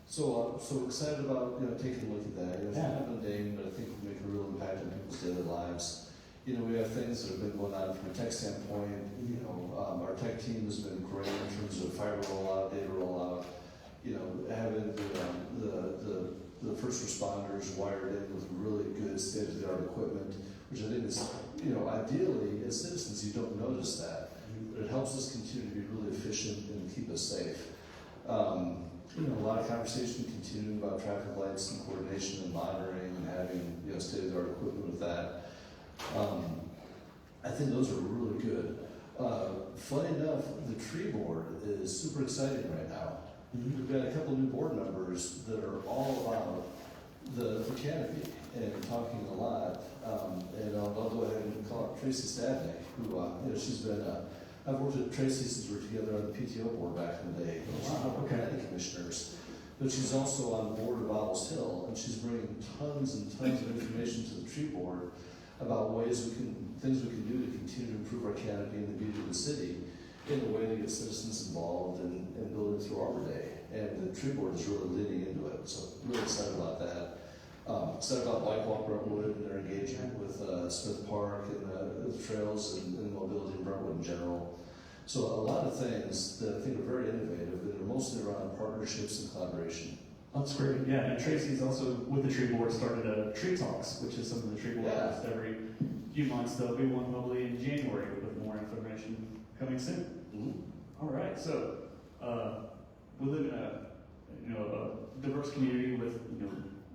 so excited about, you know, taking a look at that. You know, it's not mundane, but I think we'll make a real impact on people's daily lives. You know, we have things that have been going on from a tech standpoint. You know, our tech team has been great in terms of fiber rollout, data rollout. You know, having the first responders wired in with really good state-of-the-art equipment, which I think is, you know, ideally as citizens you don't notice that, but it helps us continue to be really efficient and keep us safe. You know, a lot of conversation continuing about traffic lights and coordination and monitoring and having, you know, state-of-the-art equipment with that. I think those are really good. Funny enough, the tree board is super exciting right now. We've got a couple new board members that are all about the canopy and talking a lot. And I'll go ahead and call it Tracy Stadnick, who, you know, she's been, I've worked with Tracy since we were together on the PTO board back in the day. She's one of our planning commissioners. But she's also on the board of Owls Hill, and she's bringing tons and tons of information to the tree board about things we can do to continue to improve our canopy and the beauty of the city in a way to get citizens involved and building through Arbor Day. And the tree board is really leaning into it, so I'm really excited about that. Excited about Bike Walk Brentwood and their engagement with Smith Park and the trails and mobility in Brentwood in general. So a lot of things that I think are very innovative that are mostly around partnerships and collaboration. That's great. Yeah, and Tracy's also with the tree board started a tree talks, which is something the tree board does every few months. There'll be one probably in January with more information coming soon. Mhm. All right, so we live in a a diverse community with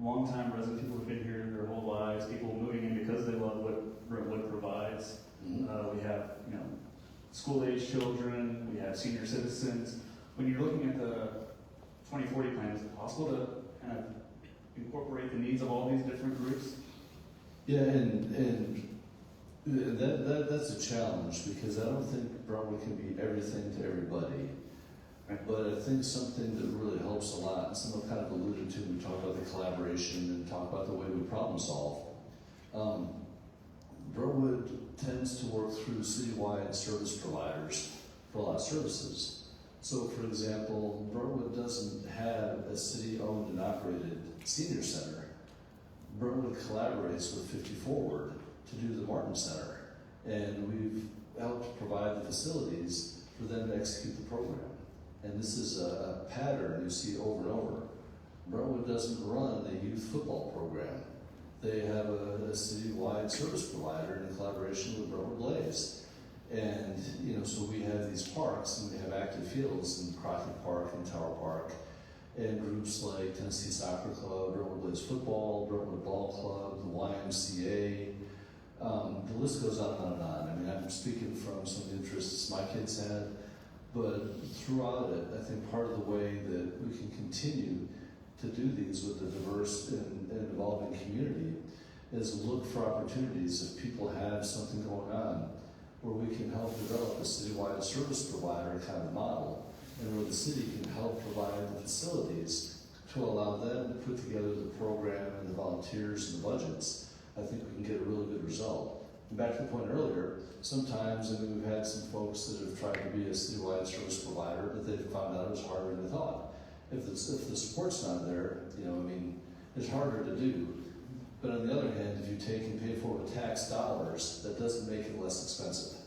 longtime residents, people who've been here their whole lives, people moving in because they love what Brentwood provides. Mhm. We have school-age children, we have senior citizens. When you're looking at the 2040 plan, is it possible to kind of incorporate the needs of all these different groups? Yeah, and that's a challenge because I don't think Brentwood can be everything to everybody. Right. But I think something that really helps a lot, and someone kind of alluded to, we talk about the collaboration and talk about the way we problem solve. Brentwood tends to work through citywide service providers for a lot of services. So, for example, Brentwood doesn't have a city-owned and operated senior center. Brentwood collaborates with 50 Forward to do the Martin Center, and we've helped provide the facilities for them to execute the program. And this is a pattern you see over and over. Brentwood doesn't run a youth football program. They have a citywide service provider in collaboration with Brentwood Blaze. And, so we have these parks, and we have active fields in Crockett Park and Tower Park, and groups like Tennessee Soccer Club, Brentwood Blaze Football, Brentwood Ball Club, the YMCA. The list goes on and on and on. I mean, I'm speaking from some of the interests my kids had, but throughout it, I think part of the way that we can continue to do these with the diverse and evolving community is look for opportunities if people have something going on where we can help develop a citywide service provider kind of model, and where the city can help provide the facilities to allow them to put together the program and the volunteers and the budgets. I think we can get a really good result. And back to the point earlier, sometimes we've had some folks that have tried to be a citywide service provider, but they've found out it was harder than they thought. If the support's not there, it's harder to do. But on the other hand, if you take and pay for it with tax dollars, that doesn't make it less expensive.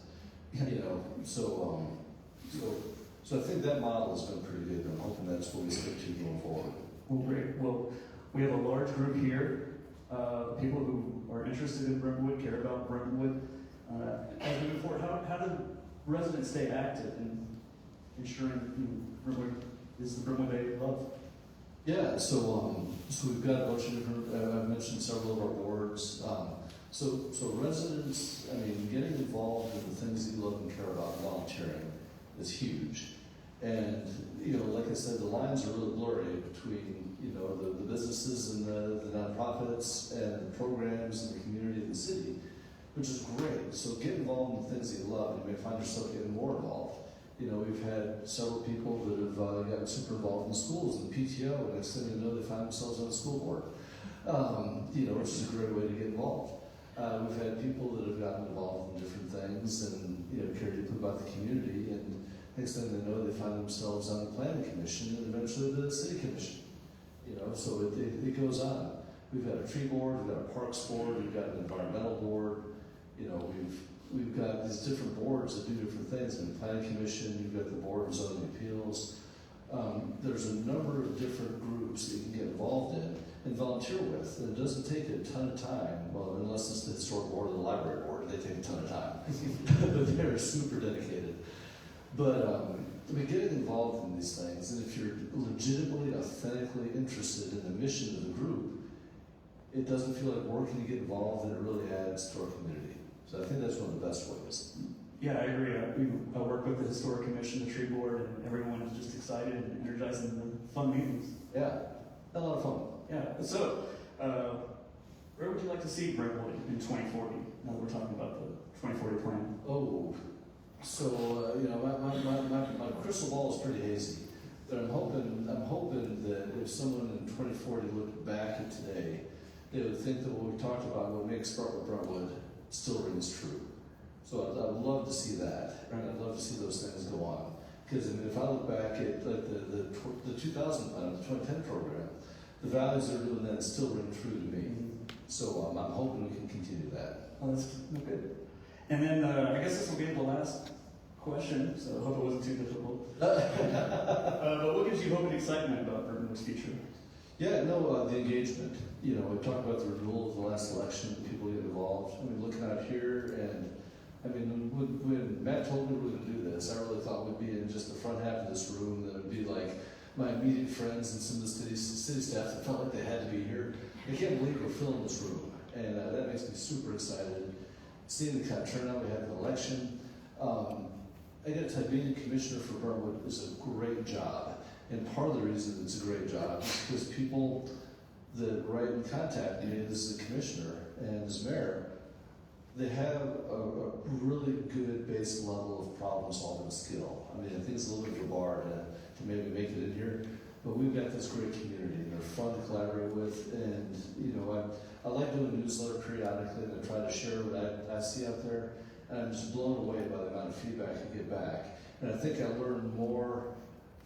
So I think that model has been pretty good. I'm hoping that's what we stick to going forward. Well, great. Well, we have a large group here, people who are interested in Brentwood, care about Brentwood. As we move forward, how do residents stay active in ensuring Brentwood is the Brentwood they love? Yeah, so we've got a bunch of different, I've mentioned several of our boards. So residents, getting involved in the things that you love and care about, volunteering, is huge. And, like I said, the lines are really blurry between, the businesses and the nonprofits and the programs and the community of the city, which is great. So get involved in the things that you love. You may find yourself getting more involved. We've had several people that have gotten super involved in schools and PTO, and next thing you know, they find themselves on the school board, which is a great way to get involved. We've had people that have gotten involved in different things and, care deeply about the community, and next thing they know, they find themselves on the planning commission and eventually the city commission. So it goes on. We've got a tree board, we've got a parks board, we've got an environmental board, we've got these different boards that do different things. In the planning commission, you've got the board of zoning appeals. There's a number of different groups that you can get involved in and volunteer with. And it doesn't take a ton of time, well, unless it's the historic board or the library board, they take a ton of time. But they're super dedicated. But getting involved in these things, and if you're legitimately, authentically interested in the mission of the group, it doesn't feel like work and you get involved, and it really adds to our community. So I think that's one of the best ways. Yeah, I agree. I work with the Historic Commission, the Tree Board, and everyone is just excited and energized in the fun meetings. Yeah, a lot of fun. Yeah, so where would you like to see Brentwood in 2040, now that we're talking about the 2040 plan? Oh, so my crystal ball is pretty hazy, but I'm hoping that if someone in 2040 looked back at today, they would think that what we talked about, what makes Brentwood, still rings true. So I'd love to see that, and I'd love to see those things go on. Because if I look back at like the 2000 plan, the 2010 program, the values they're doing then still ring true to me. So I'm hoping we can continue that. Oh, that's good. And then I guess this will be the last question, so I hope it wasn't too difficult. But what gives you hope and excitement about Brentwood's future? Yeah, no, the engagement. We talked about the renewal of the last election, people get involved. Looking out here and I mean, when Matt told me we were going to do this, I really thought we'd be in just the front half of this room, that would be like my immediate friends and some of the city staff that felt like they had to be here. I can't believe we're filling this room, and that makes me super excited. Seeing the kind of turnout, we had an election. I got to tell you, being a commissioner for Brentwood is a great job, and part of the reason it's a great job is because people that write and contact me as the commissioner and as mayor, they have a really good base level of problem solving skill. I mean, I think it's a little bit of a bar to maybe make it in here, but we've got this great community and they're fun to collaborate with. And, you know, I like doing a newsletter periodically and I try to share what I see out there. And I'm just blown away by the amount of feedback I get back. And I think I learn more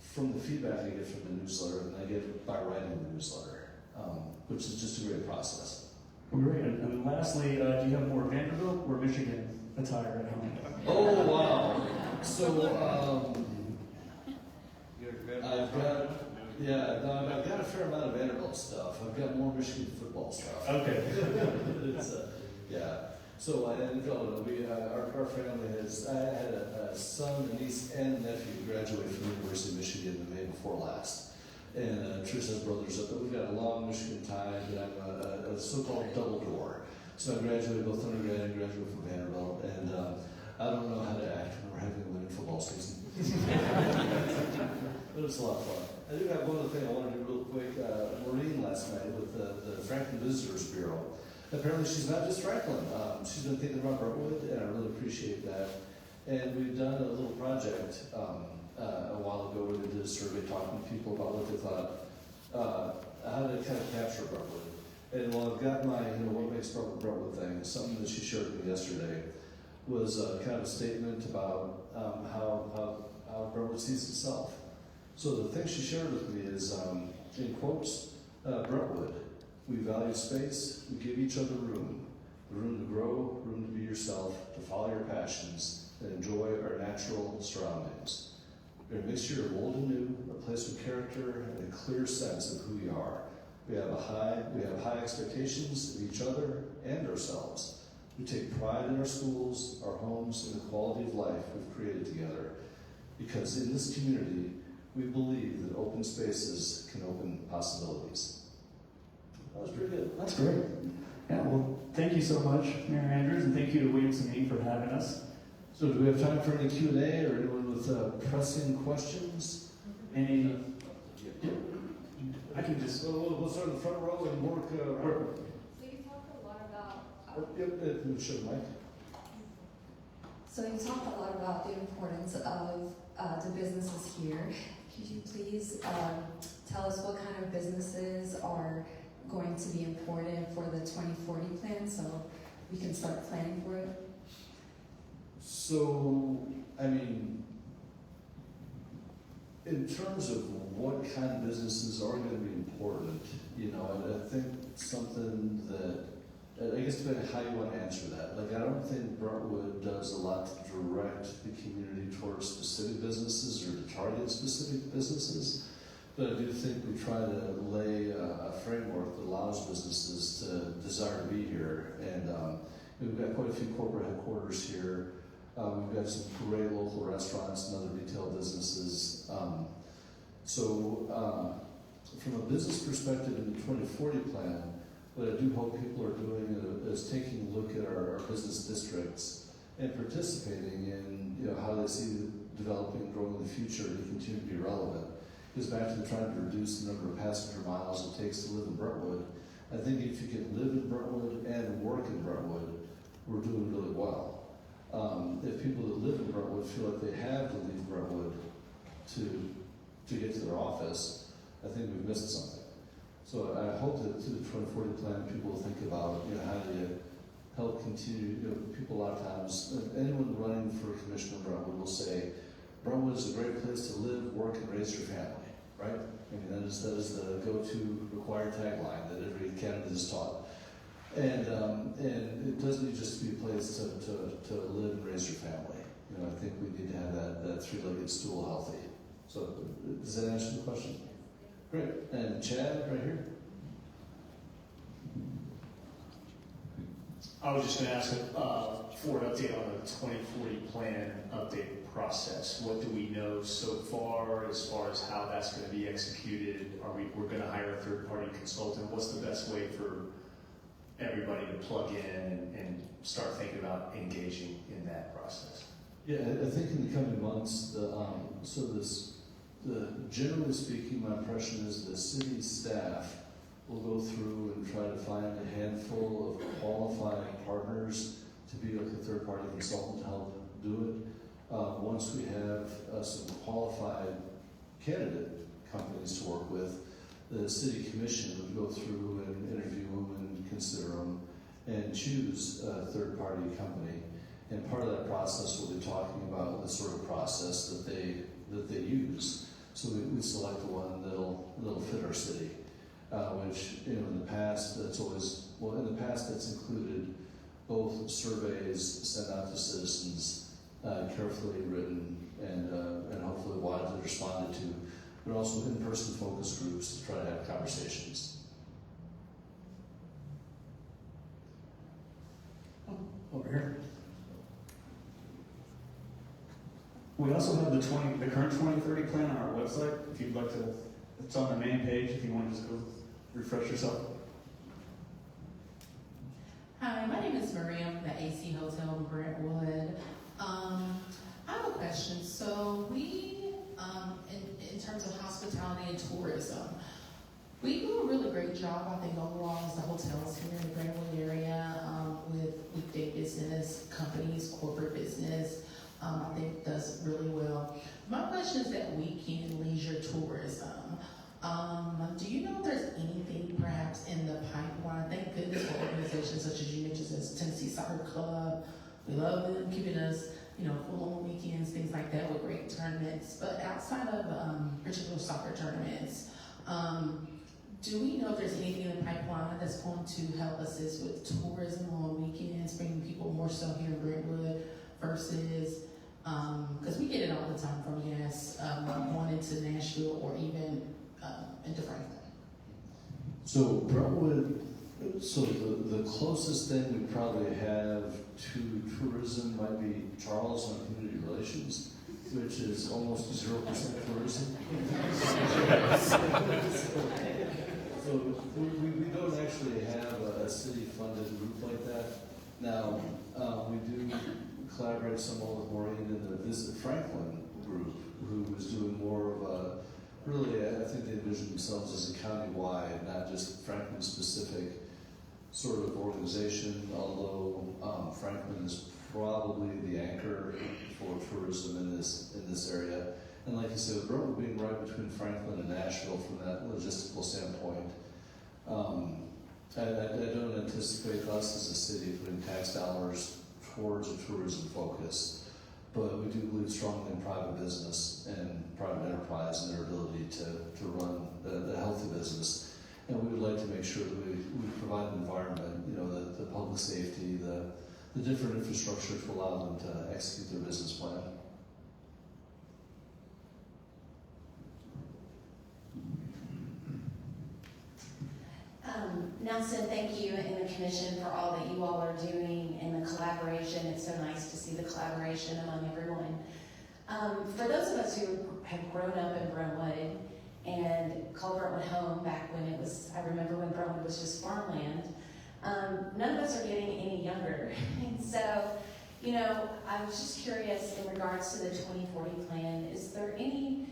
from the feedback I get from the newsletter than I get by writing the newsletter, which is just a great process. Great. And lastly, do you have more Vanderbilt or Michigan attire at home? Oh, wow. So, I've got a fair amount of Vanderbilt stuff. I've got more Michigan football stuff. Okay. It's, yeah. So our family has, I had a son, a niece, and a nephew who graduated from the University of Michigan the May before last. And Trish has brothers up, but we've got a long Michigan tie, and I'm a so-called double door. So I graduated both undergrad and graduated from Vanderbilt, and I don't know how to act when we're having a winning football season. But it's a lot of fun. I do have one other thing I want to do real quick. Maureen last night with the Franklin Visitors Bureau. Apparently she's not just Franklin. She's been thinking about Brentwood, and I really appreciate that. And we've done a little project a while ago where we did a survey talking to people about what they thought, how to kind of capture Brentwood. And while I've got my, what makes Brentwood thing, something that she shared with me yesterday was kind of a statement about how Brentwood sees itself. So the thing she shared with me is, in quotes, Brentwood, we value space, we give each other room to grow, room to be yourself, to follow your passions, and enjoy our natural surroundings. We're a mixture of old and new, a place with character and a clear sense of who we are. We have high expectations of each other and ourselves. We take pride in our schools, our homes, and the quality of life we've created together. Because in this community, we believe that open spaces can open possibilities. That was pretty good. That's great. Yeah, well, thank you so much, Mayor Andrews, and thank you to Williamson Inc. for having us. So do we have time for any Q&A or anyone with pressing questions? Any? I can just. We'll start in the front row and work. So you talked a lot about. Sure, Mike. So you talked a lot about the importance of the businesses here. Could you please tell us what kind of businesses are going to be important for the 2040 plan, so we can start planning for it? So, I mean, in terms of what kind of businesses are going to be important, I think something that, I guess depending on how you want to answer that. Like, I don't think Brentwood does a lot to direct the community towards specific businesses or to target specific businesses, but I do think we try to lay a framework that allows businesses to desire to be here. And we've got quite a few corporate headquarters here. We've got some great local restaurants and other retail businesses. From a business perspective in the 2040 plan, what I do hope people are doing is taking a look at our business districts and participating in how they see developing and growing in the future to continue to be relevant. Goes back to trying to reduce the number of passenger miles it takes to live in Brentwood. I think if you can live in Brentwood and work in Brentwood, we're doing really well. If people that live in Brentwood feel like they have to leave Brentwood to get to their office, I think we've missed something. So I hope that through the 2040 plan, people will think about how do you help continue. People a lot of times, anyone running for commissioner of Brentwood will say, Brentwood is a great place to live, work, and raise your family, right? I mean, that is the go-to required tagline that every candidate is taught. And it doesn't need just to be a place to live and raise your family. I think we need to have that three-legged stool healthy. So does that answer the question? Great. And Chad, right here. I was just gonna ask for an update on the 2040 plan update process. What do we know so far as how that's gonna be executed? We're gonna hire a third-party consultant? What's the best way for everybody to plug in and start thinking about engaging in that process? Yeah, I think in the coming months, generally speaking, my impression is the city staff will go through and try to find a handful of qualified partners to be like a third-party consultant to help do it. Once we have some qualified candidate companies to work with, the city commission would go through and interview them and consider them and choose a third-party company. And part of that process, we'll be talking about the sort of process that they use. So we select the one that'll fit our city, which in the past that's included both surveys sent out to citizens, carefully written and hopefully widely responded to, but also in-person focus groups to try to have conversations. Over here. We also have the current 2030 plan on our website. If you'd like to, it's on the main page. If you want to just go refresh yourself. Hi, my name is Maria from the AC Hotel in Brentwood. I have a question. So we, in terms of hospitality and tourism, we do a really great job, I think, overall as the hotels here in the Brentwood area with weekday business, companies, corporate business. I think does really well. My question is that weekend leisure tourism. Do you know if there's anything perhaps in the pipeline? Thank goodness for organizations such as you mentioned, as Tennessee Soccer Club. We love them keeping us, full on weekends, things like that with great tournaments. But outside of particular soccer tournaments, do we know if there's anything in the pipeline that's going to help assist with tourism on weekends, bringing people more so here in Brentwood versus, because we get it all the time from guests going into Nashville or even into Franklin. So Brentwood, the closest thing we probably have to tourism might be Charles on community relations, which is almost 0% tourism. So we don't actually have a city-funded group like that. Now, we do collaborate somewhat with Maureen in the Visit Franklin group, who is doing more of a, really, I think they envision themselves as a county-wide, not just Franklin-specific sort of organization, although Franklin is probably the anchor for tourism in this area. And like you said, with Brentwood being right between Franklin and Nashville from that logistical standpoint, I don't anticipate us as a city putting tax dollars towards a tourism focus, but we do believe strongly in private business and private enterprise and their ability to run the healthy business. And we would like to make sure that we provide an environment, the public safety, the different infrastructure to allow them to execute their business plan. Nelson, thank you and the Commission for all that you all are doing and the collaboration. It's so nice to see the collaboration among everyone. For those of us who have grown up in Brentwood and called Brentwood home back when I remember when Brentwood was just farmland, none of us are getting any younger. And so, I was just curious in regards to the 2040 plan, is there any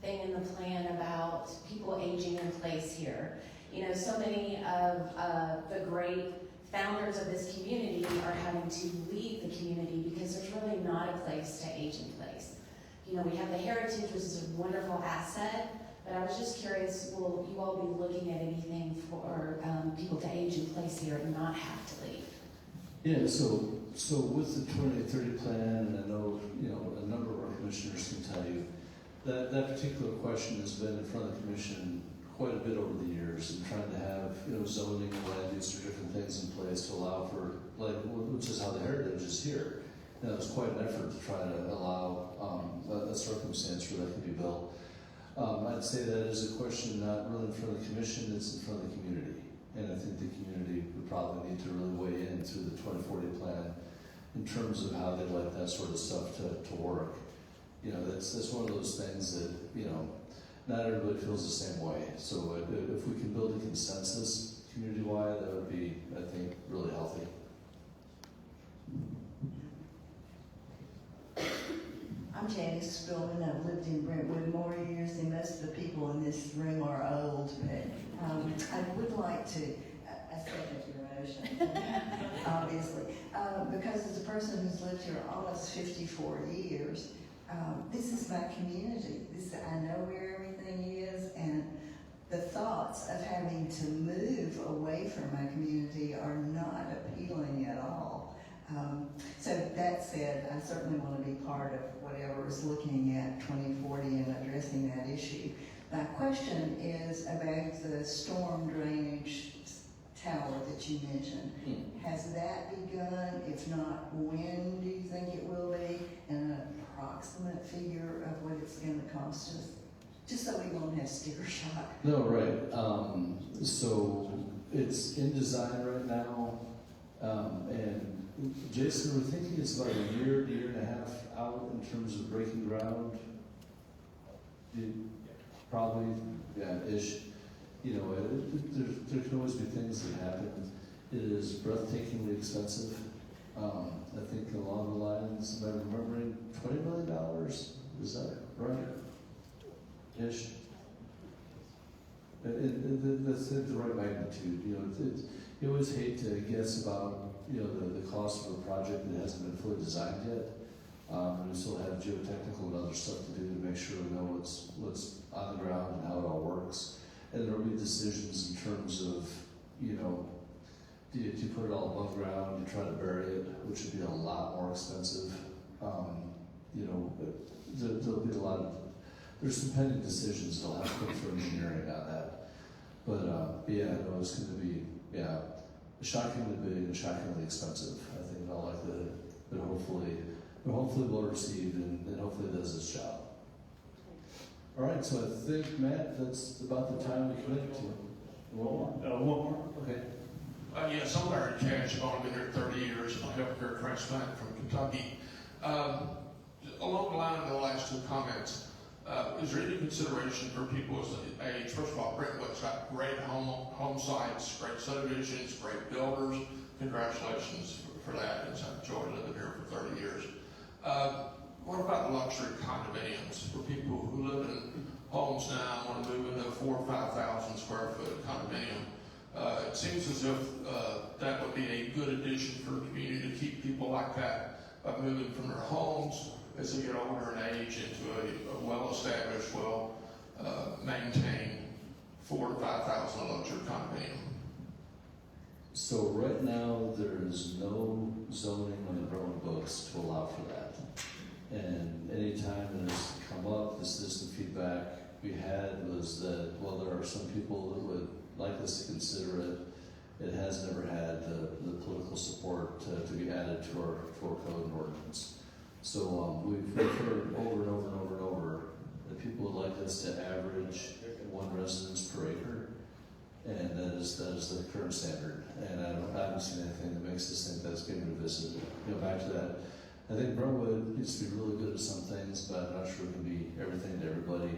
thing in the plan about people aging in place here? So many of the great founders of this community are having to leave the community because there's really not a place to age in place. We have the heritage, which is a wonderful asset, but I was just curious, will you all be looking at anything for people to age in place here and not have to leave? Yeah, so with the 2030 plan, and I know, a number of our commissioners can tell you, that particular question has been in front of the commission quite a bit over the years, and trying to have zoning and land use or different things in place to allow for, which is how the heritage is here. It was quite an effort to try to allow a circumstance where that could be built. I'd say that is a question not really in front of the commission, it's in front of the community. And I think the community would probably need to really weigh in through the 2040 plan in terms of how they'd like that sort of stuff to work. You know, that's one of those things that, you know, not everybody feels the same way. So if we can build a consensus community-wide, that would be, I think, really healthy. I'm Janice Spillman. I've lived in Brentwood more years than most of the people in this room are old, but I would like to, I second your motion, obviously, because as a person who's lived here almost 54 years, this is my community. I know where everything is, and the thoughts of having to move away from my community are not appealing at all. So that said, I certainly want to be part of whatever is looking at 2040 and addressing that issue. My question is about the storm drainage tower that you mentioned. Has that begun? If not, when do you think it will be? And an approximate figure of what it's going to cost us? Just so we won't have sticker shock. No, right. So it's in design right now, and Jason, we're thinking it's about a year and a half out in terms of breaking ground. Probably, yeah, ish. You know, there can always be things that happen. It is breathtakingly expensive. I think along the lines, am I remembering $20 million? Is that right? Ish. That's the right magnitude. You know, you always hate to guess about, you know, the cost of a project that hasn't been fully designed yet. And we still have geotechnical and other stuff to do to make sure we know what's on the ground and how it all works. And there will be decisions in terms of, you know, do you put it all above ground, you try to bury it, which would be a lot more expensive. You know, there'll be there's some pending decisions that'll have to go through engineering on that. But yeah, no, it's going to be, shockingly big and shockingly expensive. I think in all likelihood, but hopefully well received and hopefully it does its job. All right, so I think, Matt, that's about the time we committed to. One more. Okay. Yes, I'm Larry Cash. I've been here 30 years. I'm a healthcare transplant from Kentucky. Along the line of the last two comments, is there any consideration for people's age? First of all, Brentwood's got great home sites, great subdivisions, great builders. Congratulations for that. I've enjoyed living here for 30 years. What about luxury condominiums for people who live in homes now and want to move into a 4,000 or 5,000 square foot condominium? It seems as if that would be a good addition for a community to keep people like that by moving from their homes as they get older in age into a well-established, well-maintained 4,000 to 5,000 luxury condominium. So right now, there is no zoning on the Brentwood books to allow for that. And any time that has come up, the citizen feedback we had was that, well, there are some people that would like us to consider it. It has never had the political support to be added to our code and ordinance. So we've heard over and over and over and over that people would like us to average one residence per acre, and that is the current standard. And I haven't seen anything that makes us think that's being revisited. You know, back to that, I think Brentwood needs to be really good at some things, but I'm not sure it can be everything to everybody.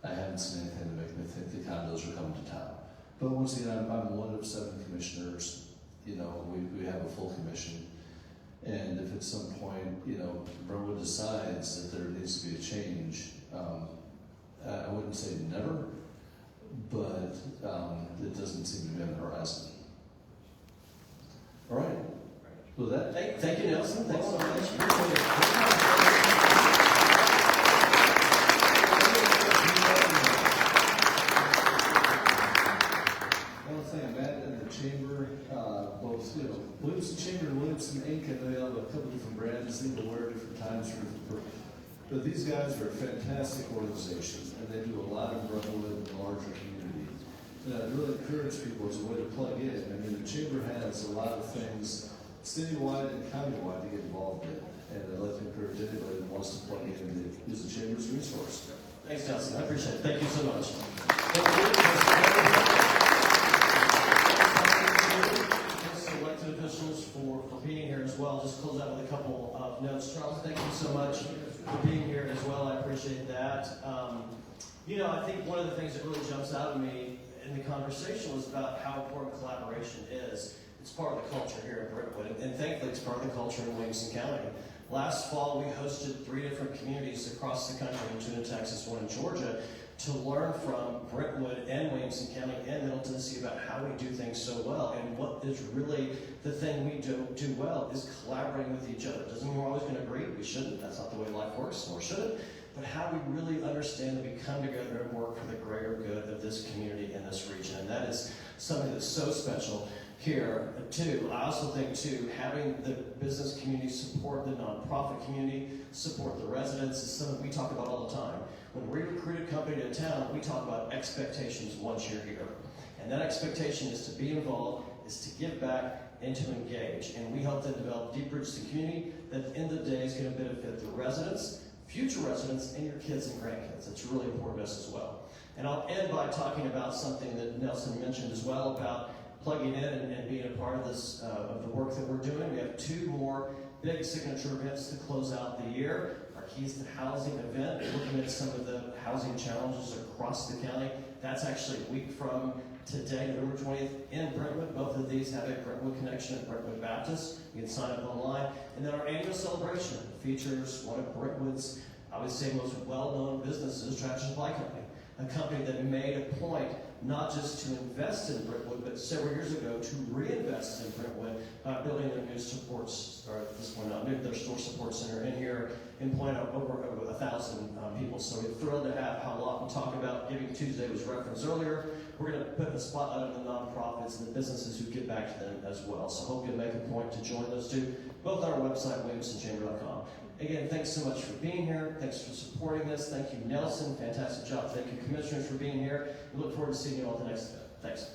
I haven't seen anything to make me think the condos are coming to town. But once again, I'm one of 7 commissioners. You know, we have a full commission. And if at some point, you know, Brentwood decides that there needs to be a change, I wouldn't say never, but it doesn't seem to be on the horizon. All right. With that, Thank you, Nelson. Thanks so much. I want to thank Matt and the Chamber, both, you know, Williamson Chamber and Williamson Inc. I know they have a couple different brands, they wear different times but these guys are a fantastic organization, and they do a lot of Brentwood in the larger community. And I'd really encourage people as a way to plug in. I mean, the Chamber has a lot of things citywide and countywide to get involved in, and I'd like to encourage anybody that wants to plug in and use the Chamber's resource. Thanks, Nelson. I appreciate it. Thank you so much. No, Charles, thank you so much for being here as well. I appreciate that. I think one of the things that really jumps out at me in the conversation was about how important collaboration is. It's part of the culture here in Brentwood, and thankfully it's part of the culture in Williamson County. Last fall, we hosted 3 different communities across the country, 2 in Texas, 1 in Georgia, to learn from Brentwood and Williamson County and Middle Tennessee about how we do things so well. And what is really the thing we do well is collaborating with each other. Doesn't mean we're always going to agree. We shouldn't. That's not the way life works, nor should it. But how we really understand that we come together and work for the greater good of this community and this region. And that is something that's so special here, too. I also think, too, having the business community support the nonprofit community, support the residents is something we talk about all the time. When we recruit a company to town, we talk about expectations once you're here. And that expectation is to be involved, is to give back, and to engage. And we help them develop deep roots in the community that at the end of the day is going to benefit the residents, future residents, and your kids and grandkids. It's really important to us as well. And I'll end by talking about something that Nelson mentioned as well about plugging in and being a part of this, of the work that we're doing. We have 2 more big signature events to close out the year. Our Keys to Housing event, looking at some of the housing challenges across the county. That's actually a week from today, November 20th, in Brentwood. Both of these have a Brentwood connection at Brentwood Baptist. You can sign up online. And then our annual celebration features one of Brentwood's, I would say, most well-known businesses, Tractor Supply Company. A company that made a point not just to invest in Brentwood, but several years ago to reinvest in Brentwood by building their new supports, or at this point not new, their store support center in here, employing over 1,000 people. So we're thrilled to have how a lot we talk about Giving Tuesday was referenced earlier. We're going to put the spotlight on the nonprofits and the businesses who give back to them as well. So hope you'll make a point to join those 2, both on our website, williamsonchamber.com. Again, thanks so much for being here. Thanks for supporting this. Thank you, Nelson. Fantastic job. Thank you, commissioners, for being here. We look forward to seeing you all at the next event. Thanks.